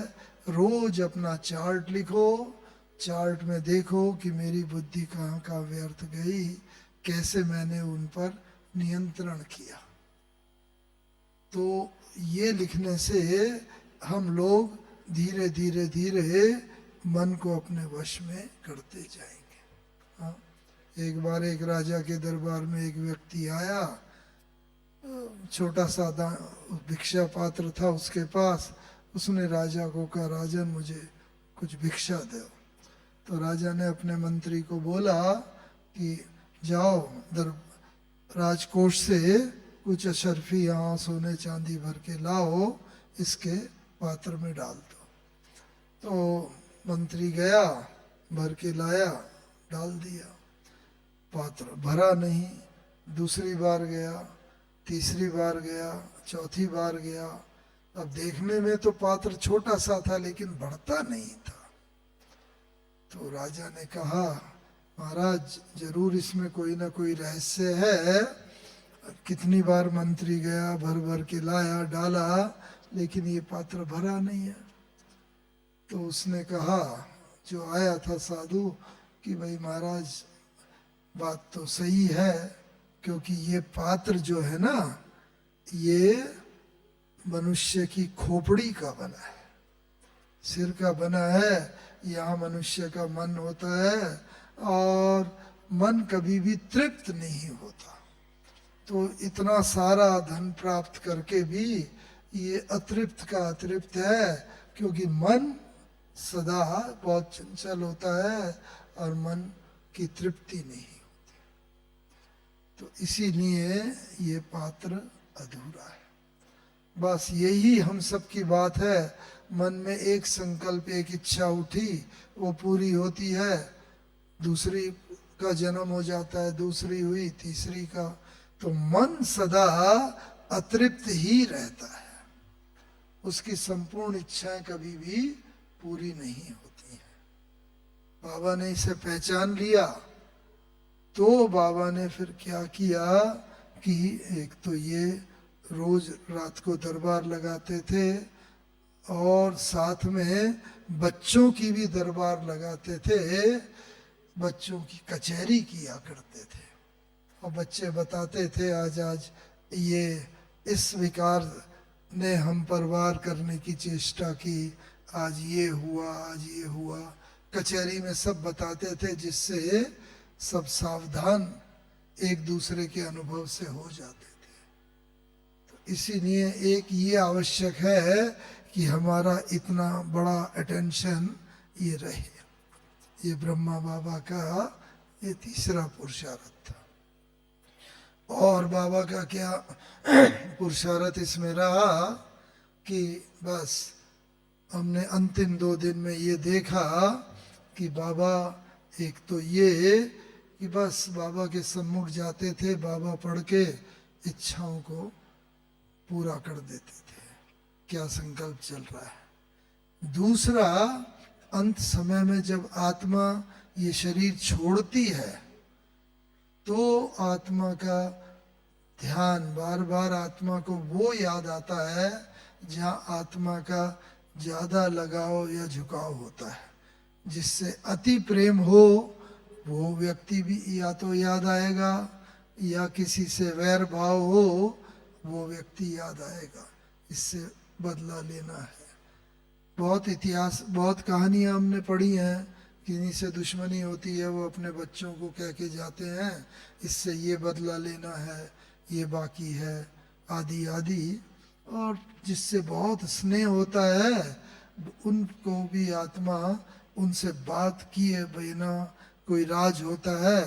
S1: रोज अपना चार्ट लिखो, चार्ट में देखो कि मेरी बुद्धि कहाँ कहाँ व्यर्थ गई, कैसे मैंने उन पर नियंत्रण किया। तो ये लिखने से हम लोग धीरे धीरे धीरे मन को अपने वश में करते जाएंगे। हाँ, एक बार एक राजा के दरबार में एक व्यक्ति आया, छोटा सा भिक्षा पात्र था उसके पास। उसने राजा को कहा, राजन मुझे कुछ भिक्षा दो। तो राजा ने अपने मंत्री को बोला कि जाओ राजकोष से कुछ अशर्फी यहाँ सोने चांदी भर के लाओ, इसके पात्र में डाल दो। तो मंत्री गया, भर के लाया, डाल दिया, पात्र भरा नहीं। दूसरी बार गया, तीसरी बार गया, चौथी बार गया। अब देखने में तो पात्र छोटा सा था लेकिन बढ़ता नहीं था। तो राजा ने कहा, महाराज जरूर इसमें कोई ना कोई रहस्य है। कितनी बार मंत्री गया, भर भर के लाया, डाला, लेकिन ये पात्र भरा नहीं है। तो उसने कहा, जो आया था साधु, कि भाई महाराज बात तो सही है, क्योंकि ये पात्र जो है ना, ये मनुष्य की खोपड़ी का बना है, सिर का बना है, यहाँ मनुष्य का मन होता है, और मन कभी भी तृप्त नहीं होता। तो इतना सारा धन प्राप्त करके भी ये अतृप्त का अतृप्त है, क्योंकि मन सदा बहुत चंचल होता है और मन की तृप्ति नहीं होती। तो इसीलिए ये पात्र अधूरा है। बस यही हम सब की बात है। मन में एक संकल्प, एक इच्छा उठी, वो पूरी होती है, दूसरी का जन्म हो जाता है, दूसरी हुई, तीसरी का। तो मन सदा अतृप्त ही रहता है, उसकी संपूर्ण इच्छाएं कभी भी पूरी नहीं होती हैं। बाबा ने इसे पहचान लिया, तो बाबा ने फिर क्या किया कि एक तो ये रोज रात को दरबार लगाते थे, और साथ में बच्चों की भी दरबार लगाते थे, बच्चों की कचहरी किया करते थे। और बच्चे बताते थे, आज ये इस विकार ने हम पर वार करने की चेष्टा की, आज ये हुआ, आज ये हुआ। कचहरी में सब बताते थे, जिससे सब सावधान एक दूसरे के अनुभव से हो जाते थे। तो इसीलिए एक ये आवश्यक है कि हमारा इतना बड़ा अटेंशन ये रहे। ये ब्रह्मा बाबा का ये तीसरा पुरुषार्थ था। और बाबा का क्या पुरुषार्थ इसमें रहा कि बस हमने अंतिम 2 दिन में ये देखा कि बाबा एक तो ये कि बस बाबा के सम्मुख जाते थे, बाबा पढ़ के इच्छाओं को पूरा कर देते थे, क्या संकल्प चल रहा है। दूसरा, अंत समय में जब आत्मा ये शरीर छोड़ती है, तो आत्मा का ध्यान बार बार आत्मा को वो याद आता है जहाँ आत्मा का ज्यादा लगाव या झुकाव होता है। जिससे अति प्रेम हो वो व्यक्ति भी या तो याद आएगा, या किसी से वैर भाव हो वो व्यक्ति याद आएगा। इससे बदला लेना है। बहुत इतिहास, बहुत कहानियां हमने पढ़ी हैं, किन्हीं से दुश्मनी होती है, वो अपने बच्चों को कह के जाते हैं, इससे ये बदला लेना है, ये बाकी है, आदि आदि। और जिससे बहुत स्नेह होता है, उनको भी आत्मा उनसे बात किए बिना, कोई राज होता है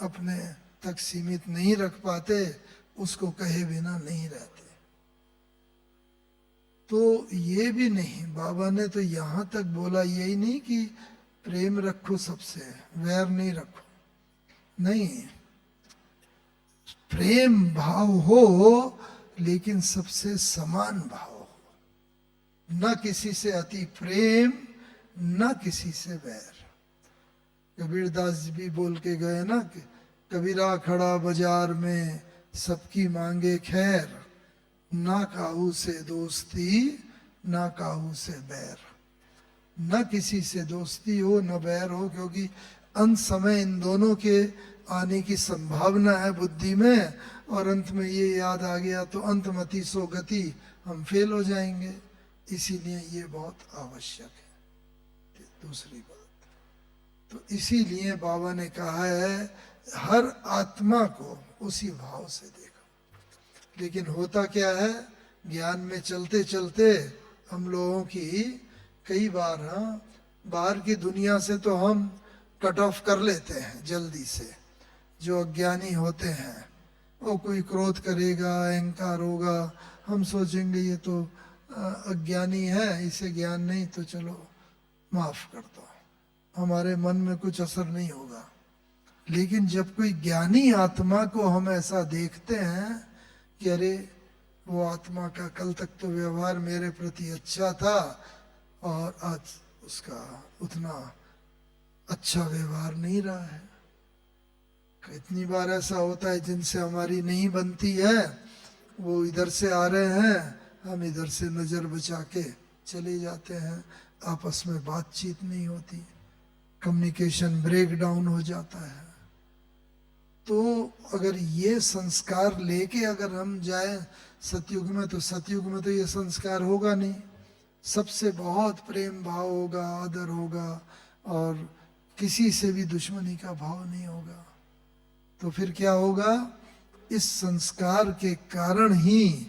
S1: अपने तक सीमित नहीं रख पाते, उसको कहे बिना नहीं रहते। तो ये भी नहीं, बाबा ने तो यहाँ तक बोला, यही नहीं कि प्रेम रखो सबसे, वैर नहीं रखो, नहीं, प्रेम भाव हो लेकिन सबसे समान भाव हो, न किसी से अति प्रेम, न किसी से वैर। कबीरदास जी भी बोल के गए ना कि कबीरा खड़ा बाजार में सबकी मांगे खैर, ना काहू से दोस्ती ना काहू से बैर। न किसी से दोस्ती हो न बैर हो, क्योंकि अंत समय इन दोनों के आने की संभावना है बुद्धि में, और अंत में ये याद आ गया तो अंतमति सो गति, हम फेल हो जाएंगे। इसीलिए ये बहुत आवश्यक है। दूसरी बात, तो इसीलिए बाबा ने कहा है हर आत्मा को उसी भाव से देखो। लेकिन होता क्या है, ज्ञान में चलते चलते हम लोगों की कई बार, बाहर की दुनिया से तो हम कट ऑफ कर लेते हैं जल्दी से। जो अज्ञानी होते हैं, वो कोई क्रोध करेगा, अहंकार होगा, हम सोचेंगे ये तो अज्ञानी है, इसे ज्ञान नहीं, तो चलो माफ कर दो, हमारे मन में कुछ असर नहीं होगा। लेकिन जब कोई ज्ञानी आत्मा को हम ऐसा देखते हैं कि अरे वो आत्मा का कल तक तो व्यवहार मेरे प्रति अच्छा था और आज उसका उतना अच्छा व्यवहार नहीं रहा है। कितनी बार ऐसा होता है जिनसे हमारी नहीं बनती है, वो इधर से आ रहे हैं, हम इधर से नजर बचा के चले जाते हैं, आपस में बातचीत नहीं होती, कम्युनिकेशन ब्रेक डाउन हो जाता है। तो अगर ये संस्कार लेके अगर हम जाएं सतयुग में तो ये संस्कार होगा नहीं, सबसे बहुत प्रेम भाव होगा, आदर होगा, और किसी से भी दुश्मनी का भाव नहीं होगा। तो फिर क्या होगा, इस संस्कार के कारण ही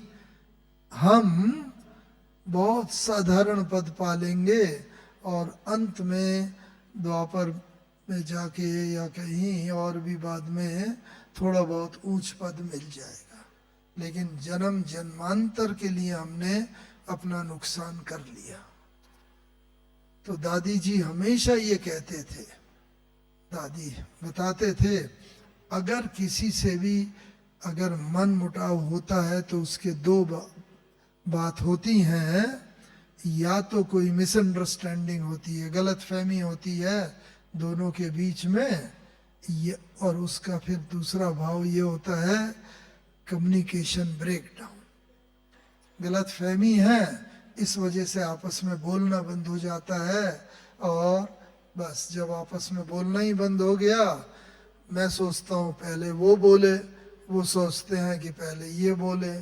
S1: हम बहुत साधारण पद पालेंगे और अंत में द्वापर में जाके या कहीं और भी बाद में थोड़ा बहुत ऊंच पद मिल जाएगा, लेकिन जन्म जन्मांतर के लिए हमने अपना नुकसान कर लिया। तो दादी जी हमेशा ये कहते थे, दादी बताते थे, अगर किसी से भी अगर मन मुटाव होता है तो उसके दो बात होती हैं, या तो कोई मिसअंडरस्टैंडिंग होती है, गलत फहमी होती है दोनों के बीच में, ये, और उसका फिर दूसरा भाव ये होता है कम्युनिकेशन ब्रेकडाउन। गलत फहमी है, इस वजह से आपस में बोलना बंद हो जाता है, और बस जब आपस में बोलना ही बंद हो गया, मैं सोचता हूँ पहले वो बोले, वो सोचते हैं कि पहले ये बोले,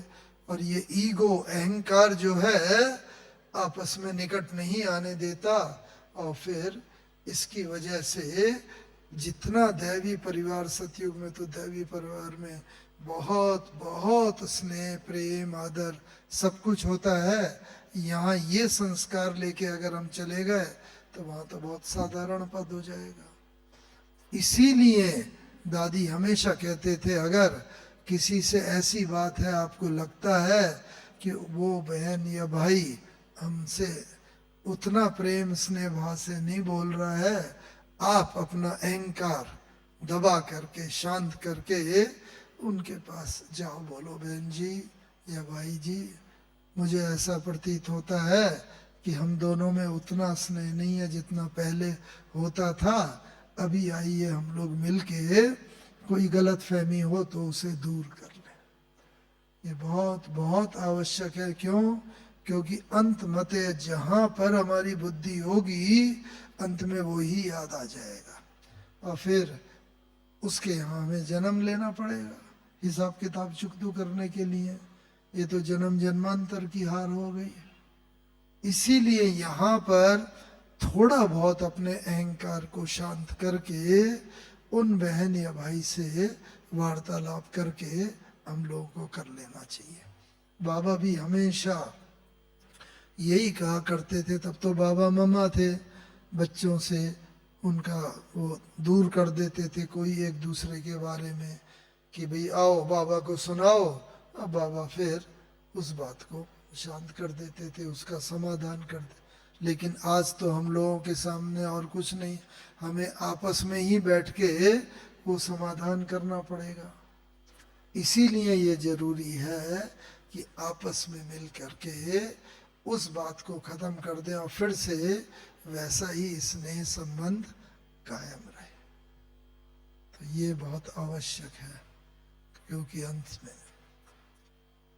S1: और ये ईगो अहंकार जो है आपस में निकट नहीं आने देता, और फिर इसकी वजह से जितना दैवी परिवार, सतयुग में तो दैवी परिवार में बहुत बहुत स्नेह प्रेम आदर सब कुछ होता है, यहाँ ये संस्कार लेके अगर हम चले गए तो वहाँ तो बहुत साधारण पद हो जाएगा। इसीलिए दादी हमेशा कहते थे, अगर किसी से ऐसी बात है, आपको लगता है कि वो बहन या भाई हमसे उतना प्रेम स्नेह भाव से नहीं बोल रहा है, आप अपना अहंकार दबा करके शांत करके उनके पास जाओ, बोलो बहन जी या भाई जी, मुझे ऐसा प्रतीत होता है कि हम दोनों में उतना स्नेह नहीं है जितना पहले होता था, अभी आइए हम लोग मिलके कोई गलत फहमी हो तो उसे दूर कर लें। ये बहुत बहुत आवश्यक है। क्यों? क्योंकि अंत मते जहाँ पर हमारी बुद्धि होगी, अंत में वो ही याद आ जाएगा, और फिर उसके यहाँ हमें जन्म लेना पड़ेगा हिसाब किताब चुकतू करने के लिए। ये तो जन्म जन्मांतर की हार हो गई। इसीलिए यहाँ पर थोड़ा बहुत अपने अहंकार को शांत करके उन बहन या भाई से वार्तालाप करके हम लोगों को कर लेना चाहिए। बाबा भी हमेशा यही कहा करते थे, तब तो बाबा मम्मा थे, बच्चों से उनका वो दूर कर देते थे कोई एक दूसरे के बारे में कि भाई आओ बाबा को सुनाओ, अब बाबा फिर उस बात को शांत कर देते थे, उसका समाधान कर दे। लेकिन आज तो हम लोगों के सामने और कुछ नहीं, हमें आपस में ही बैठ के वो समाधान करना पड़ेगा। इसीलिए ये जरूरी है कि आपस में मिल करके उस बात को खत्म कर दें और फिर से वैसा ही स्नेह संबंध कायम रहे। तो ये बहुत आवश्यक है, क्योंकि अंत में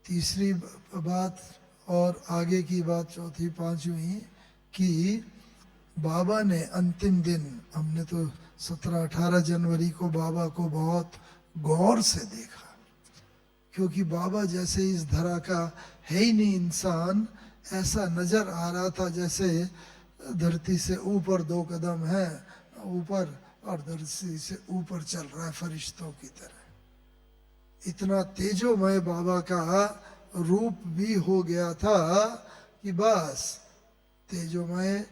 S1: तीसरी बात और आगे की बात, चौथी पांचवी, कि बाबा ने अंतिम दिन, हमने तो 17-18 जनवरी को बाबा को बहुत गौर से देखा, क्योंकि बाबा जैसे इस धरा का है ही नहीं इंसान, ऐसा नजर आ रहा था जैसे धरती से ऊपर 2 कदम है ऊपर और धरती से ऊपर चल रहा है फरिश्तों की तरह। इतना तेजोमय बाबा का रूप भी हो गया था कि बस तेजोमय,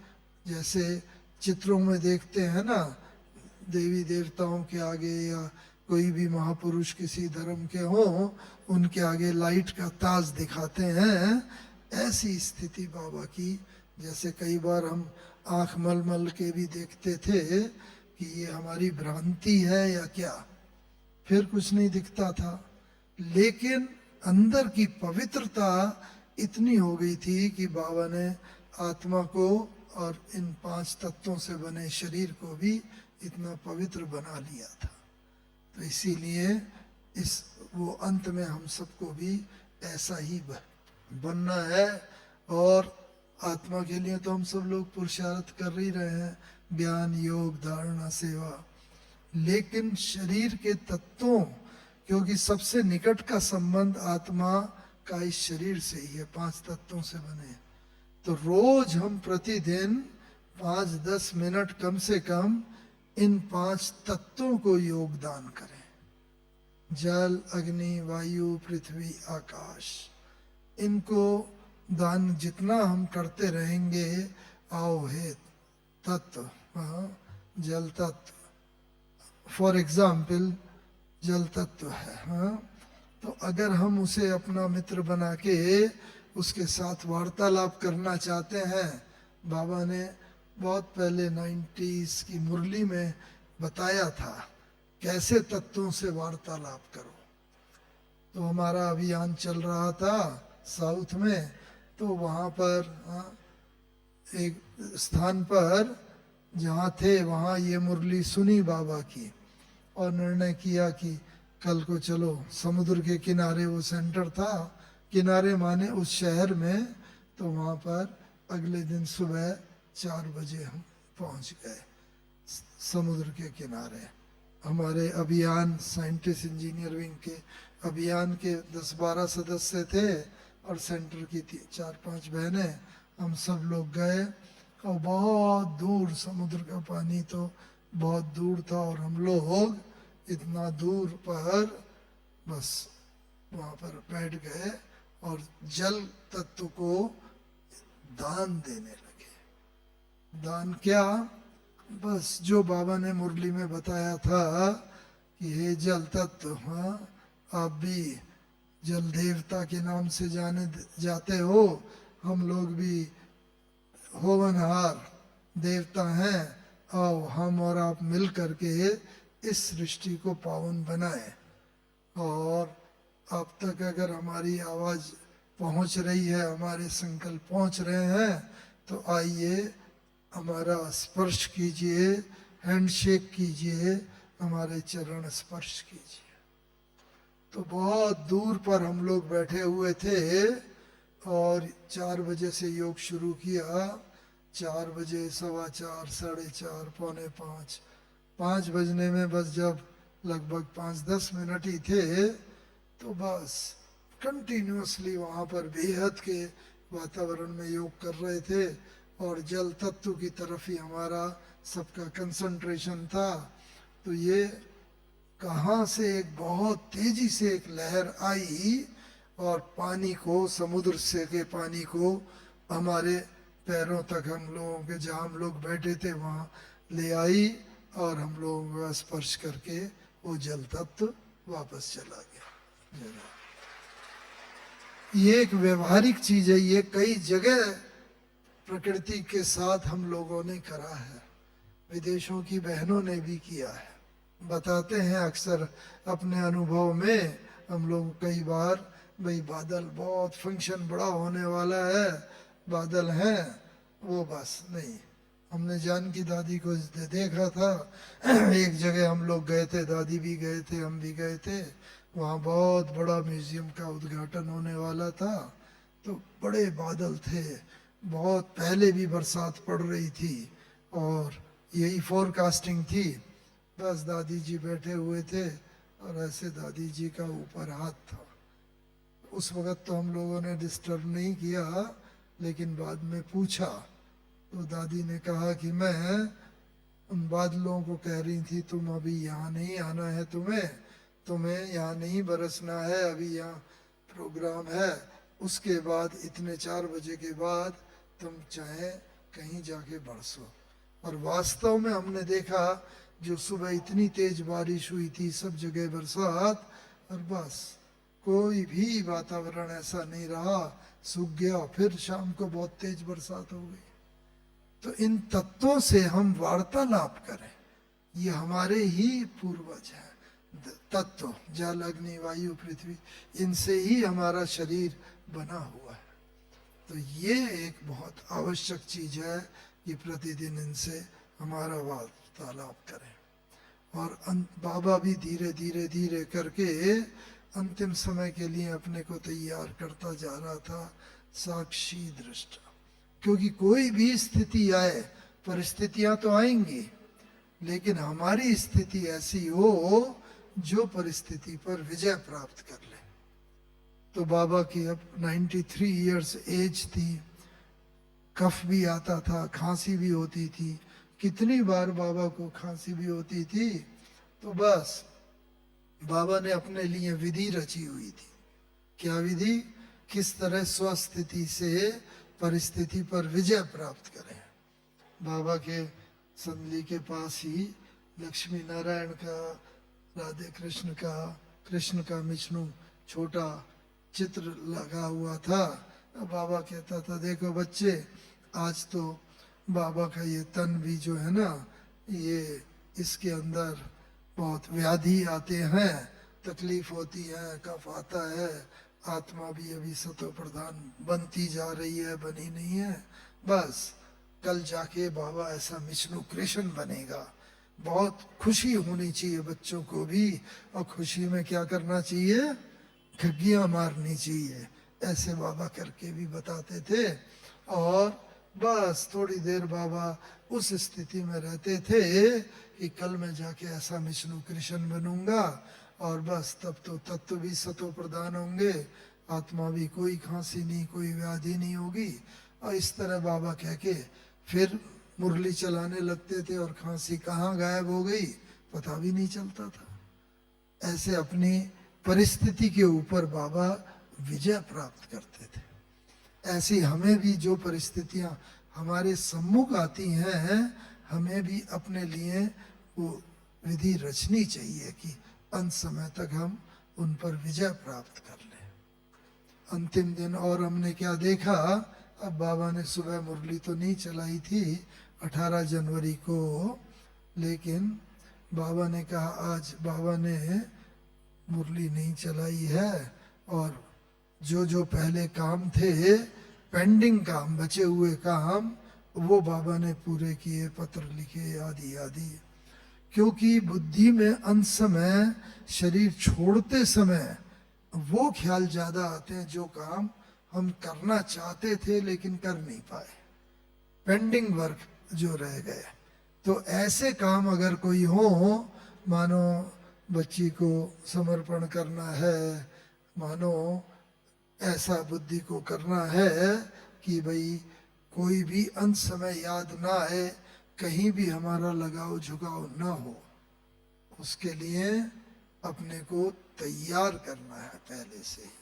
S1: जैसे चित्रों में देखते हैं ना, देवी देवताओं के आगे या कोई भी महापुरुष किसी धर्म के हो, उनके आगे लाइट का ताज दिखाते हैं, ऐसी स्थिति बाबा की। जैसे कई बार हम आंख मल मल के भी देखते थे कि ये हमारी भ्रांति है या क्या, फिर कुछ नहीं दिखता था, लेकिन अंदर की पवित्रता इतनी हो गई थी कि बाबा ने आत्मा को और इन 5 तत्वों से बने शरीर को भी इतना पवित्र बना लिया था। तो इसीलिए वो अंत में हम सबको भी ऐसा ही बनना है। और आत्मा के लिए तो हम सब लोग पुरुषार्थ कर ही रहे हैं, ज्ञान योग धारणा सेवा, लेकिन शरीर के तत्वों, क्योंकि सबसे निकट का संबंध आत्मा का इस शरीर से ही है, 5 तत्वों से बने। तो रोज हम प्रतिदिन 5-10 मिनट कम से कम इन 5 तत्वों को योगदान करें। जल, अग्नि, वायु, पृथ्वी, आकाश, इनको दान जितना हम करते रहेंगे, आओ हे तत्व, जल तत्व फॉर एग्जाम्पल जल तत्व है, तो अगर हम उसे अपना मित्र बना के उसके साथ वार्तालाप करना चाहते हैं, बाबा ने बहुत पहले 90s की मुरली में बताया था कैसे तत्वों से वार्तालाप करो। तो हमारा अभियान चल रहा था साउथ में, तो वहाँ पर एक स्थान पर जहाँ थे वहाँ ये मुरली सुनी बाबा की, और निर्णय किया कि कल को चलो समुद्र के किनारे, वो सेंटर था, किनारे माने उस शहर में, तो वहाँ पर अगले दिन सुबह 4 बजे हम पहुँच गए समुद्र के किनारे। हमारे अभियान साइंटिस्ट इंजीनियर विंग के अभियान के 10-12 सदस्य थे और सेंटर की 4-5 बहनें, हम सब लोग गए। और बहुत दूर समुद्र का पानी तो बहुत दूर था, और हम लोग इतना दूर पर बस वहाँ पर बैठ गए और जल तत्व को दान देने लगे। दान क्या? बस जो बाबा ने मुरली में बताया था कि हे जल तत्व, आप भी जल देवता के नाम से जाने जाते हो, हम लोग भी होवनहार देवता हैं, आओ हम और आप मिल करके इस सृष्टि को पावन बनाए। और अब तक अगर हमारी आवाज़ पहुंच रही है, हमारे संकल्प पहुंच रहे हैं, तो आइए हमारा स्पर्श कीजिए, हैंडशेक कीजिए, हमारे चरण स्पर्श कीजिए। तो बहुत दूर पर हम लोग बैठे हुए थे और 4 बजे से योग शुरू किया। 4 बजे, 4:15, 4:30, 4:45, 5 बजने में बस जब लगभग 5-10 मिनट ही थे, तो बस कंटिन्यूसली वहाँ पर बेहद के वातावरण में योग कर रहे थे और जल तत्व की तरफ ही हमारा सबका कंसंट्रेशन था। तो ये कहाँ से एक बहुत तेजी से एक लहर आई और पानी को, समुद्र से के पानी को हमारे पैरों तक, हम लोगों के जहाँ हम लोग बैठे थे वहाँ ले आई, और हम लोगों का स्पर्श करके वो जल तत्व वापस चला गया। ये एक व्यवहारिक चीज है, ये कई जगह प्रकृति के साथ हम लोगों ने करा है, विदेशों की बहनों ने भी किया है। बताते हैं अक्सर अपने अनुभव में हम लोग कई बार, भाई बादल बहुत फंक्शन बड़ा होने वाला है, बादल हैं, वो बस नहीं। हमने जानकी दादी को देखा था, एक जगह हम लोग गए थे, दादी भी गए थे, हम भी गए थे, वहाँ बहुत बड़ा म्यूजियम का उद्घाटन होने वाला था। तो बड़े बादल थे, बहुत पहले भी बरसात पड़ रही थी और यही फोरकास्टिंग थी। बस दादी जी बैठे हुए थे और ऐसे दादी जी का ऊपर हाथ था। उस वक़्त तो हम लोगों ने डिस्टर्ब नहीं किया, लेकिन बाद में पूछा तो दादी ने कहा कि मैं उन बादलों को कह रही थी, तुम अभी यहाँ नहीं आना है, तुम्हें यहाँ नहीं बरसना है, अभी यहाँ प्रोग्राम है, उसके बाद इतने 4 बजे के बाद तुम चाहे कहीं जाके बरसो। और वास्तव में हमने देखा जो सुबह इतनी तेज बारिश हुई थी, सब जगह बरसात, और बस कोई भी वातावरण ऐसा नहीं रहा, सूख गया। फिर शाम को बहुत तेज बरसात हो गई। तो इन तत्वों से हम वार्तालाप करें, ये हमारे ही पूर्वज हैं। तत्व जल, अग्नि, वायु, पृथ्वी, इनसे ही हमारा शरीर बना हुआ है। तो ये एक बहुत आवश्यक चीज है कि प्रतिदिन इनसे हमारा वार्तालाप करें। और बाबा भी धीरे धीरे धीरे करके अंतिम समय के लिए अपने को तैयार करता जा रहा था, साक्षी दृष्टा। क्योंकि कोई भी स्थिति आए, परिस्थितियां तो आएंगी, लेकिन हमारी स्थिति ऐसी हो जो परिस्थिति पर विजय प्राप्त कर ले। तो बाबा की अब 93 इयर्स एज थी, कफ भी आता था, खांसी भी होती थी, कितनी बार बाबा को खांसी भी होती थी। तो बस बाबा ने अपने लिए विधि रची हुई थी। क्या विधि? किस तरह स्वस्थिति से परिस्थिति पर विजय प्राप्त करें। बाबा के संदली के पास ही लक्ष्मी नारायण का, राधे कृष्ण का विष्णु छोटा चित्र लगा हुआ था। बाबा कहता था, देखो बच्चे, आज तो बाबा का ये तन भी जो है ना, ये इसके अंदर बहुत व्याधि आते हैं, तकलीफ होती है, कफ आता है, आत्मा भी अभी सतो प्रधान बनती जा रही है, बनी नहीं है। बस कल जाके बाबा ऐसा विष्णु कृष्ण बनेगा। बहुत खुशी होनी चाहिए बच्चों को भी, और खुशी में क्या करना चाहिए? ठगियां मारनी चाहिए। ऐसे बाबा करके भी बताते थे। और बस थोड़ी देर बाबा उस स्थिति में रहते थे कि कल मैं जाके ऐसा विष्णु कृष्ण बनूंगा, और बस तब तो तत्व भी सतो प्रधान होंगे, आत्मा भी कोई खांसी नहीं, कोई व्याधि नहीं होगी। और इस तरह बाबा कह के फिर मुरली चलाने लगते थे, और खांसी कहाँ गायब हो गई पता भी नहीं चलता था। ऐसे अपनी परिस्थिति के ऊपर बाबा विजय प्राप्त करते थे। ऐसी हमें भी जो परिस्थितियां हमारे सम्मुख आती हैं, हमें भी अपने लिए वो विधि रचनी चाहिए कि अंत समय तक हम उन पर विजय प्राप्त कर लें। अंतिम दिन और हमने क्या देखा? अब बाबा ने सुबह मुरली तो नहीं चलाई थी 18 जनवरी को, लेकिन बाबा ने कहा आज बाबा ने मुरली नहीं चलाई है, और जो जो पहले काम थे, पेंडिंग काम, बचे हुए काम, वो बाबा ने पूरे किए, पत्र लिखे आदि आदि। क्योंकि बुद्धि में अंत समय, शरीर छोड़ते समय वो ख्याल ज्यादा आते हैं जो काम हम करना चाहते थे लेकिन कर नहीं पाए, पेंडिंग वर्क जो रह गए। तो ऐसे काम अगर कोई हो, मानो बच्ची को समर्पण करना है, मानो ऐसा बुद्धि को करना है कि भाई कोई भी अंत समय याद ना आए, कहीं भी हमारा लगाव झुकाव ना हो, उसके लिए अपने को तैयार करना है पहले से ही।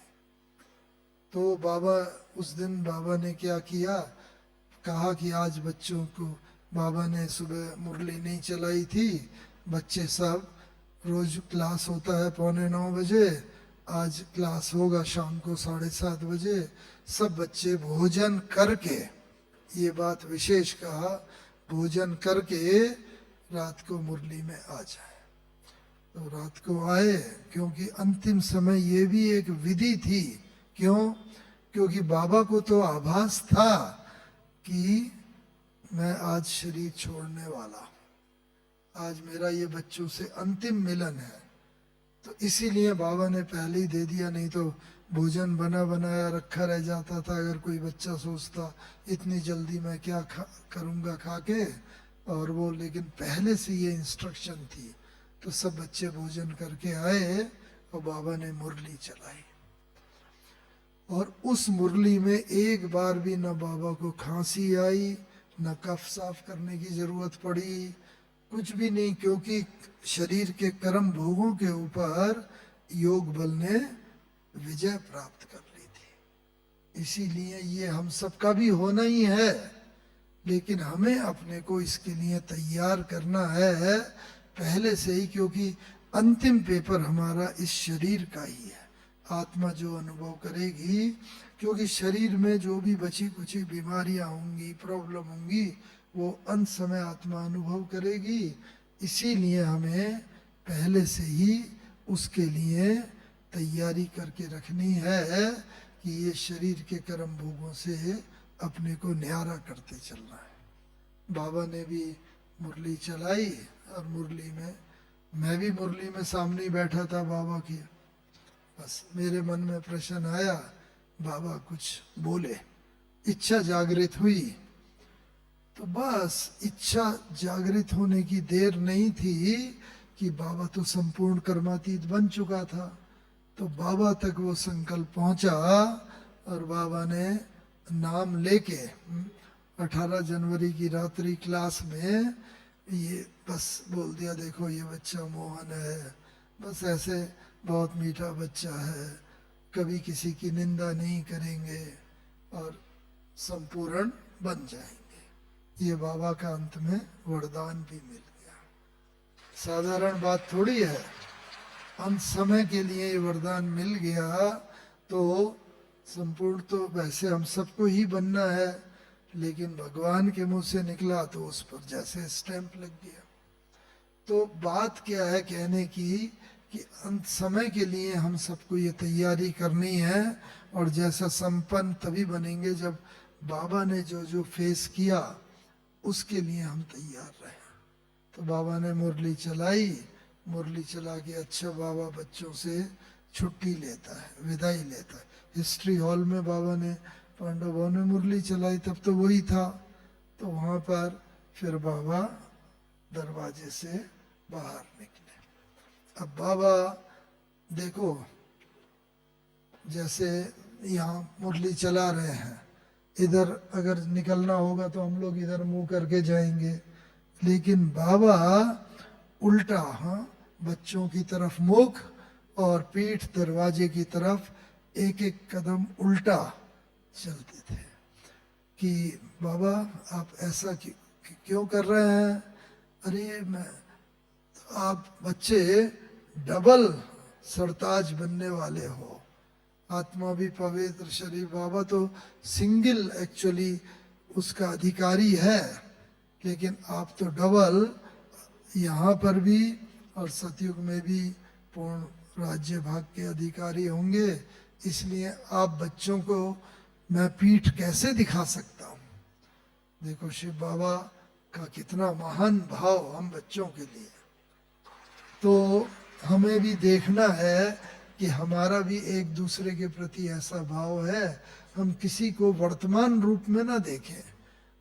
S1: तो बाबा उस दिन बाबा ने क्या किया, कहा कि आज बच्चों को, बाबा ने सुबह मुरली नहीं चलाई थी, बच्चे सब, रोज क्लास होता है 8:45 बजे, आज क्लास होगा शाम को 7:30 बजे, सब बच्चे भोजन करके, ये बात विशेष कहा, भोजन करके रात को मुरली में आ जाए। तो रात को आए, क्योंकि अंतिम समय ये भी एक विधि थी। क्यों? क्योंकि बाबा को तो आभास था कि मैं आज शरीर छोड़ने वाला हूं, आज मेरा ये बच्चों से अंतिम मिलन है। तो इसीलिए बाबा ने पहले ही दे दिया, नहीं तो भोजन बना बनाया रखा रह जाता था। अगर कोई बच्चा सोचता इतनी जल्दी मैं क्या करूंगा खा के, और वो, लेकिन पहले से ये इंस्ट्रक्शन थी। तो सब बच्चे भोजन करके आए और बाबा ने मुरली चलाई, और उस मुरली में एक बार भी न बाबा को खांसी आई, न कफ साफ करने की जरूरत पड़ी, कुछ भी नहीं, क्योंकि शरीर के कर्म भोगों के ऊपर योग बल ने विजय प्राप्त कर ली थी। इसीलिए ये हम सबका भी होना ही है, लेकिन हमें अपने को इसके लिए तैयार करना है पहले से ही, क्योंकि अंतिम पेपर हमारा इस शरीर का ही है। आत्मा जो अनुभव करेगी, क्योंकि शरीर में जो भी बची कुची बीमारियां होंगी, प्रॉब्लम होंगी, वो अंत समय आत्मा अनुभव करेगी। इसीलिए हमें पहले से ही उसके लिए तैयारी करके रखनी है कि ये शरीर के कर्म भोगों से अपने को न्यारा करते चलना है। बाबा ने भी मुरली चलाई, और मुरली में मैं भी मुरली में सामने ही बैठा था बाबा की। बस मेरे मन में प्रश्न आया, बाबा कुछ बोले, इच्छा जागृत हुई, तो बस इच्छा जागृत होने की देर नहीं थी कि बाबा तो संपूर्ण कर्मातीत बन चुका था। तो बाबा तक वो संकल्प पहुंचा और बाबा ने नाम लेके 18 जनवरी की रात्रि क्लास में ये बस बोल दिया, देखो ये बच्चा मोहन है, बस ऐसे बहुत मीठा बच्चा है, कभी किसी की निंदा नहीं करेंगे और संपूर्ण बन जाएंगे। ये बाबा का अंत में वरदान भी मिल गया। साधारण बात थोड़ी है, अंत समय के लिए ये वरदान मिल गया तो संपूर्ण तो वैसे हम सबको ही बनना है, लेकिन भगवान के मुंह से निकला तो उस पर जैसे स्टैंप लग गया। तो बात क्या है कहने की कि अंत समय के लिए हम सबको ये तैयारी करनी है, और जैसा संपन्न तभी बनेंगे जब बाबा ने जो जो फेस किया उसके लिए हम तैयार रहे। तो बाबा ने मुरली चलाई, मुरली चला के अच्छा बाबा बच्चों से छुट्टी लेता है, विदाई लेता है। हिस्ट्री हॉल में बाबा ने पांडव भवन में मुरली चलाई, तब तो वही था। तो वहां पर फिर बाबा दरवाजे से बाहर निकले। अब बाबा देखो, जैसे यहाँ मुरली चला रहे हैं, इधर अगर निकलना होगा तो हम लोग इधर मुंह करके जाएंगे, लेकिन बाबा उल्टा, हाँ, बच्चों की तरफ मुख और पीठ दरवाजे की तरफ एक एक कदम उल्टा चलते थे कि बाबा आप ऐसा क्यों कर रहे हैं? अरे मैं, आप बच्चे डबल सरताज बनने वाले हो, आत्मा भी पवित्र, शरीर, बाबा तो सिंगल एक्चुअली उसका अधिकारी है, लेकिन आप तो डबल यहाँ पर भी और सतयुग में भी पूर्ण राज्य भाग के अधिकारी होंगे। इसलिए आप बच्चों को मैं पीठ कैसे दिखा सकता हूँ? देखो शिव बाबा का कितना महान भाव हम बच्चों के लिए। तो हमें भी देखना है कि हमारा भी एक दूसरे के प्रति ऐसा भाव है, हम किसी को वर्तमान रूप में ना देखें।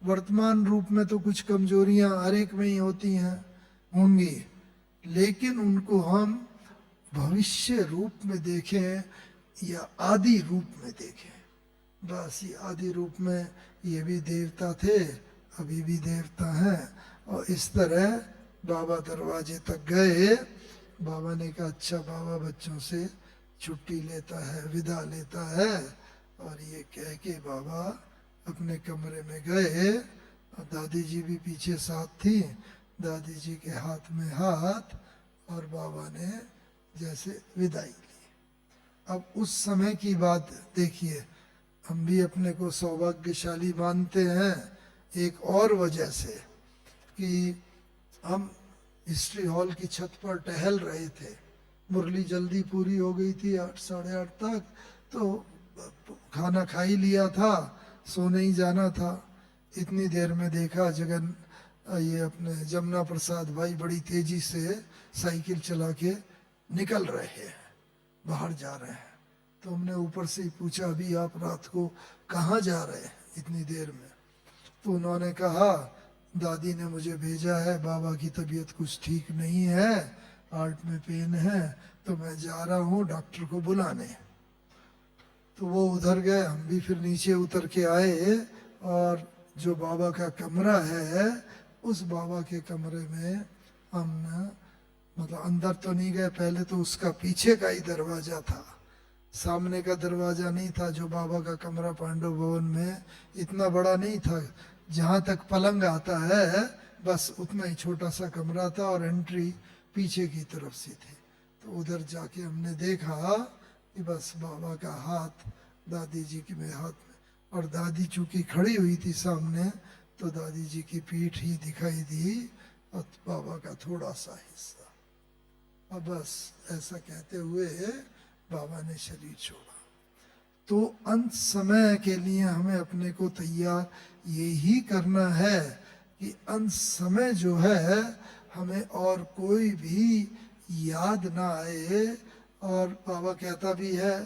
S1: वर्तमान रूप में तो कुछ कमजोरियां हर एक में ही होती हैं, होंगी, लेकिन उनको हम भविष्य रूप में देखें या आदि रूप में देखें। बस ये आदि रूप में ये भी देवता थे, अभी भी देवता हैं। और इस तरह बाबा दरवाजे तक गए। बाबा ने कहा अच्छा बाबा बच्चों से छुट्टी लेता है, विदा लेता है, और ये कह के बाबा अपने कमरे में गए। और दादी जी भी पीछे साथ थी, दादी जी के हाथ में हाथ, और बाबा ने जैसे विदाई ली। अब उस समय की बात देखिए, हम भी अपने को सौभाग्यशाली मानते हैं एक और वजह से कि हम हिस्ट्री हॉल की छत पर टहल रहे थे। मुरली जल्दी पूरी हो गई थी, 8 साढ़े 8 तक, तो खाना खा ही लिया था, सोने ही जाना था। इतनी देर में देखा जगन ये अपने जमुना प्रसाद भाई बड़ी तेजी से साइकिल चला के निकल रहे हैं, बाहर जा रहे हैं। तो हमने ऊपर से ही पूछा अभी आप रात को कहाँ जा रहे हैं इतनी देर में? तो उन्होंने कहा दादी ने मुझे भेजा है, बाबा की तबीयत कुछ ठीक नहीं है, हार्ट में पेन है, तो मैं जा रहा हूँ डॉक्टर को बुलाने। तो वो उधर गए, हम भी फिर नीचे उतर के आए, और जो बाबा का कमरा है उस बाबा के कमरे में हम मतलब अंदर तो नहीं गए, पहले तो उसका पीछे का ही दरवाजा था, सामने का दरवाजा नहीं था। जो बाबा का कमरा पांडव भवन में इतना बड़ा नहीं था, जहाँ तक पलंग आता है बस उतना ही छोटा सा कमरा था, और एंट्री पीछे की तरफ से थी। तो उधर जाके हमने देखा कि बस बाबा का हाथ दादी जी के में हाथ में, और दादी चूंकि खड़ी हुई थी सामने, तो दादी जी की पीठ ही दिखाई दी और बाबा का थोड़ा सा हिस्सा। अब बस ऐसा कहते हुए बाबा ने शरीर छोड़ा। तो अंत समय के लिए हमें अपने को तैयार यही करना है कि अंत समय जो है हमें और कोई भी याद ना आए। और बाबा कहता भी है,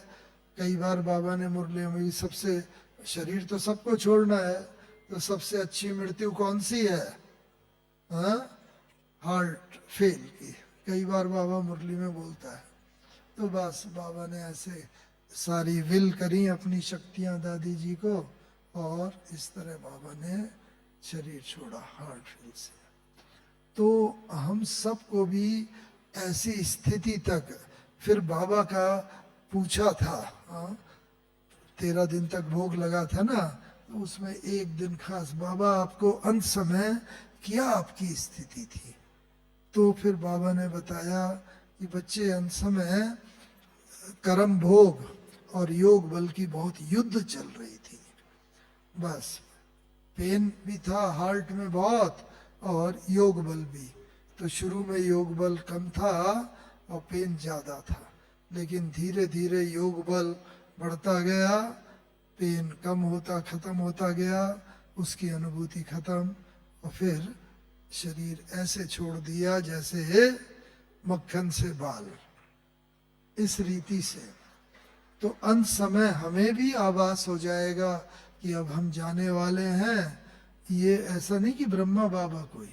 S1: कई बार बाबा ने मुरलियों में भी, सबसे शरीर तो सबको छोड़ना है, तो सबसे अच्छी मृत्यु कौन सी है? हाँ, हार्ट फेल की। कई बार बाबा मुरली में बोलता है। तो बस बाबा ने ऐसे सारी विल करी अपनी शक्तियां दादी जी को, और इस तरह बाबा ने शरीर छोड़ा हार्ट फेल से। तो हम सबको भी ऐसी स्थिति तक, फिर बाबा का पूछा था, 13 दिन तक भोग लगा था ना, तो उसमें एक दिन खास बाबा आपको अंत समय क्या आपकी स्थिति थी, तो फिर बाबा ने बताया कि बच्चे अंत समय कर्म भोग और योग बल की बहुत युद्ध चल रही थी। बस पेन भी था हार्ट में बहुत, और योग बल भी। तो शुरू में योग बल कम था और पेन ज़्यादा था, लेकिन धीरे धीरे योग बल बढ़ता गया, पेन कम होता खत्म होता गया, उसकी अनुभूति खत्म, और फिर शरीर ऐसे छोड़ दिया जैसे मक्खन से बाल, इस रीति से। तो अंत समय हमें भी आभास हो जाएगा कि अब हम जाने वाले हैं। ये ऐसा नहीं कि ब्रह्मा बाबा कोई,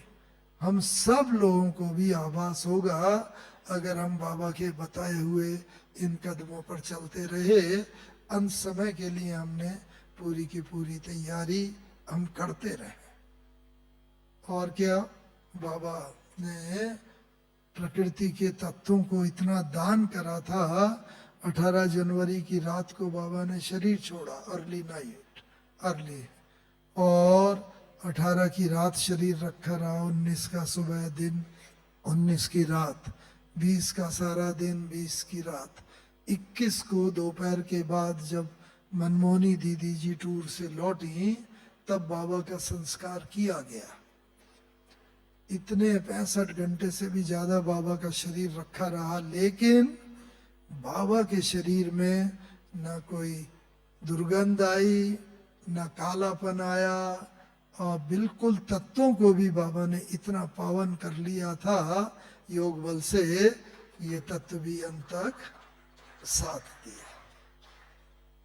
S1: हम सब लोगों को भी आभास होगा अगर हम बाबा के बताए हुए इन कदमों पर चलते रहे। अंत समय के लिए हमने पूरी की पूरी तैयारी हम करते रहे। और क्या, बाबा ने प्रकृति के तत्वों को इतना दान करा था। 18 जनवरी की रात को बाबा ने शरीर छोड़ा, अर्ली नाइट, अर्ली, और 18 की रात शरीर रखा रहा, 19 का सुबह दिन, 19 की रात, 20 का सारा दिन, 20 की रात, 21 को दोपहर के बाद जब मनमोहनी दीदी जी टूर से लौटी, तब बाबा का संस्कार किया गया। इतने 65 घंटे से भी ज्यादा बाबा का शरीर रखा रहा, लेकिन बाबा के शरीर में न कोई दुर्गंध आई, न कालापन आया, और बिल्कुल तत्वों को भी बाबा ने इतना पावन कर लिया था योग बल से, ये तत्व भी अंत तक साथ दिया।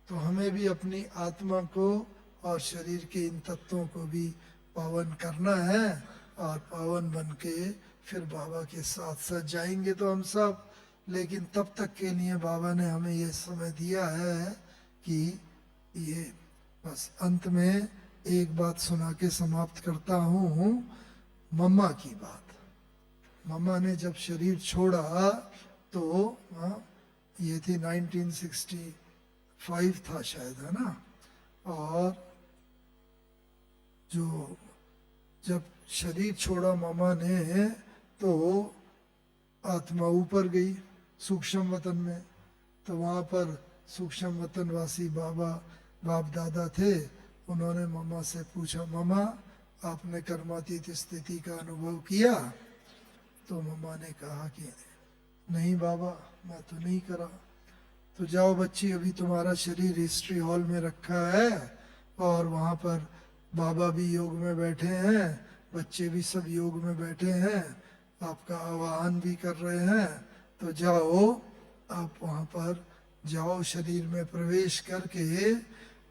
S1: तो हमें भी अपनी आत्मा को और शरीर के इन तत्वों को भी पावन करना है, और पावन बन के फिर बाबा के साथ साथ जाएंगे तो हम सब। लेकिन तब तक के लिए बाबा ने हमें ये समय दिया है कि ये, बस अंत में एक बात सुना के समाप्त करता हूँ, मम्मा की बात। मम्मा ने जब शरीर छोड़ा तो ये थी 1965 था शायद, है ना। और जो जब शरीर छोड़ा मामा ने, तो आत्मा ऊपर गई सूक्ष्म वतन में। तो वहाँ पर सूक्ष्म वतन वासी बाबा बाप दादा थे। उन्होंने मामा से पूछा, मामा आपने कर्मातीत स्थिति का अनुभव किया? तो मामा ने कहा कि नहीं बाबा, मैं तो नहीं करा। तो जाओ बच्ची, अभी तुम्हारा शरीर हिस्ट्री हॉल में रखा है, और वहाँ पर बाबा भी योग में बैठे हैं, बच्चे भी सब योग में बैठे हैं, आपका आवाहन भी कर रहे हैं। तो जाओ, आप वहाँ पर जाओ, शरीर में प्रवेश करके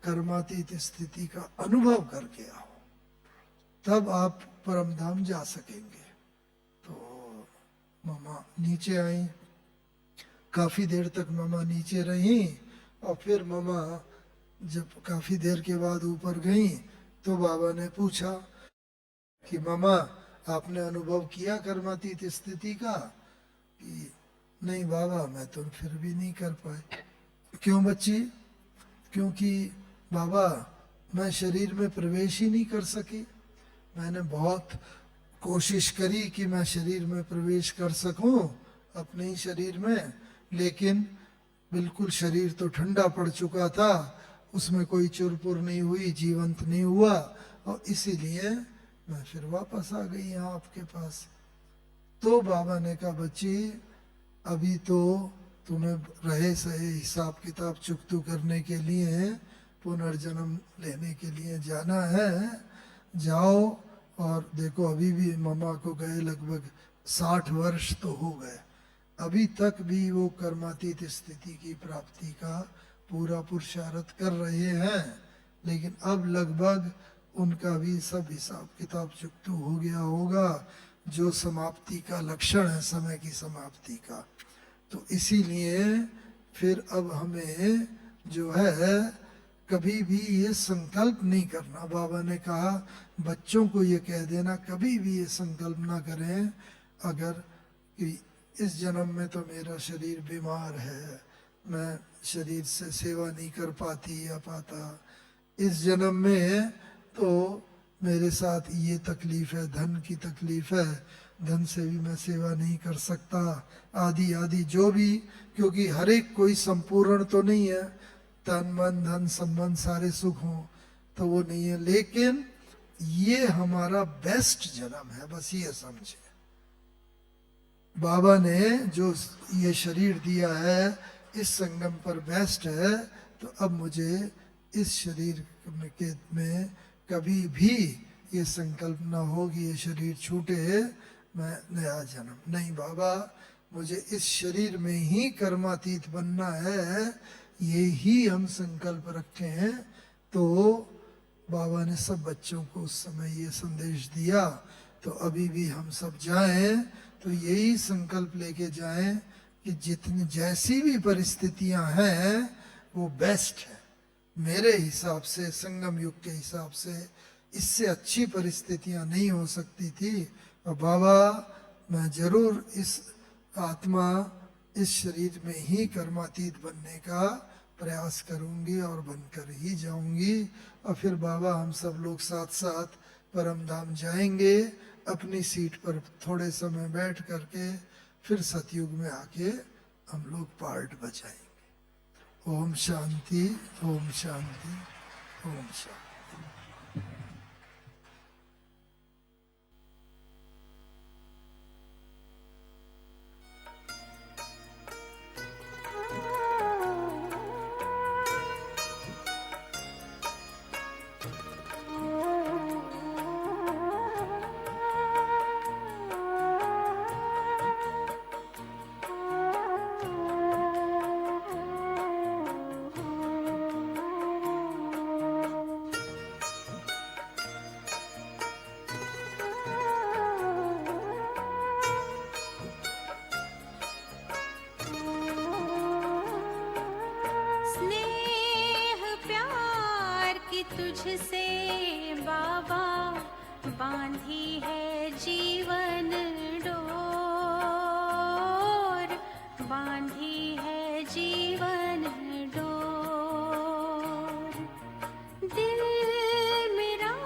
S1: कर्मातीत स्थिति का अनुभव करके आओ, तब आप परम धाम जा सकेंगे। तो मामा नीचे आई, काफी देर तक मामा नीचे रही, और फिर मामा जब काफी देर के बाद ऊपर गई, तो बाबा ने पूछा कि मामा आपने अनुभव किया कर्मातीत स्थिति का? कि नहीं बाबा, मैं तो फिर भी नहीं कर पाए। क्यों बच्ची? क्योंकि बाबा मैं शरीर में प्रवेश ही नहीं कर सकी। मैंने बहुत कोशिश करी कि मैं शरीर में प्रवेश कर सकूं, अपने ही शरीर में, लेकिन बिल्कुल शरीर तो ठंडा पड़ चुका था, उसमें कोई चुरपुर नहीं हुई, जीवंत नहीं हुआ, और इसीलिए मैं फिर वापस आ गई यहाँ आपके पास। तो बाबा ने कहा, बच्ची अभी तो तुम्हें रहे सहे हिसाब किताब चुकतू करने के लिए, पुनर्जन्म लेने के लिए जाना है। जाओ, और देखो अभी भी मम्मा को गए लगभग 60 वर्ष तो हो गए, अभी तक भी वो कर्मातीत स्थिति की प्राप्ति का पूरा पुरुषार्थ कर रहे हैं। लेकिन अब लगभग उनका भी सब हिसाब किताब चुकतू हो गया होगा, जो समाप्ति का लक्षण है, समय की समाप्ति का। तो इसीलिए फिर अब हमें जो है कभी भी ये संकल्प नहीं करना। बाबा ने कहा बच्चों को ये कह देना कभी भी ये संकल्प ना करें अगर कि इस जन्म में तो मेरा शरीर बीमार है, मैं शरीर से सेवा नहीं कर पाती या पाता, इस जन्म में तो मेरे साथ ये तकलीफ है, धन की तकलीफ है, धन से भी मैं सेवा नहीं कर सकता, आदि आदि जो भी, क्योंकि हर एक कोई संपूर्ण तो नहीं है, तन मन धन संबंध सारे सुख हों तो वो नहीं है, लेकिन ये हमारा बेस्ट जन्म है, बस ये समझे। बाबा ने जो ये शरीर दिया है इस संगम पर बेस्ट है, तो अब मुझे इस शरीर में कभी भी ये संकल्प ना हो कि ये शरीर छूटे, मैं नया जन्म नहीं, बाबा मुझे इस शरीर में ही कर्मातीत बनना है, ये ही हम संकल्प रखे हैं। तो बाबा ने सब बच्चों को उस समय ये संदेश दिया, तो अभी भी हम सब जाएं तो यही संकल्प लेके जाएं कि जितनी जैसी भी परिस्थितियां हैं वो बेस्ट है मेरे हिसाब से, संगम युग के हिसाब से इससे अच्छी परिस्थितियां नहीं हो सकती थी। और बाबा मैं जरूर इस आत्मा इस शरीर में ही कर्मातीत बनने का प्रयास करूंगी और बनकर ही जाऊंगी। और फिर बाबा हम सब लोग साथ साथ परम धाम जाएंगे, अपनी सीट पर थोड़े समय बैठ करके फिर सतयुग में आके हम लोग पार्ट बजाएंगे। ओम शांति, ओम शांति, ओम शांति।
S2: तुझसे बाबा बांधी है जीवन डोर, बांधी है जीवन डोर। दिल मेरा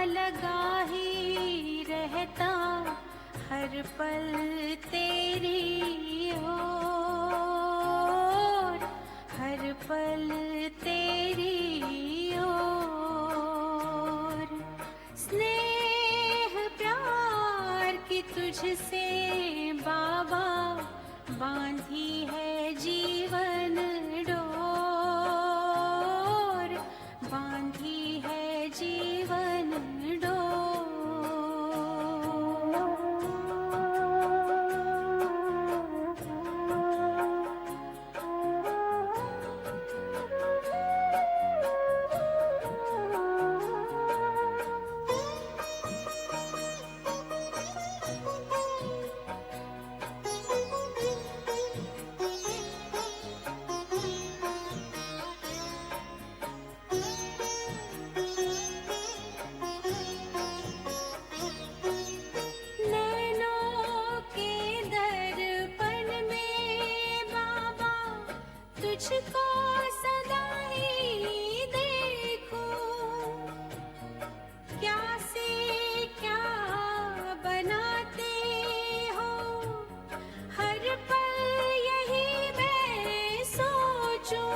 S2: लगा ही रहता हर पल तेरी ओर, हर पल तेरी तुझसे बाबा बांधी है जीवन डोर, बांधी है जीवन तुझको सदा ही देखूं, क्या से क्या बनाते हो, हर पल यही मैं सोचूं,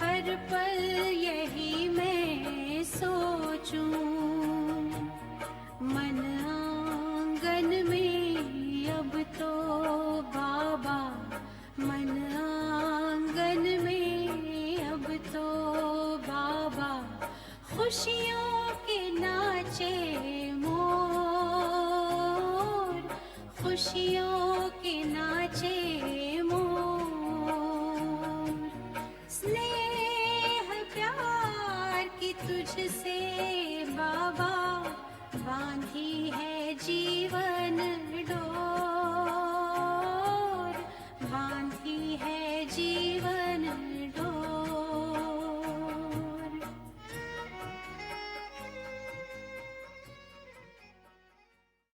S2: हर पल यही मैं सोचूं। मन आंगन में अब तो बाबा, मन आंगन में अब तो बाबा, खुशियों के नाचे मोर, खुशियों के नाचे मोर। स्नेह प्यार की तुझसे बाबा बांधी है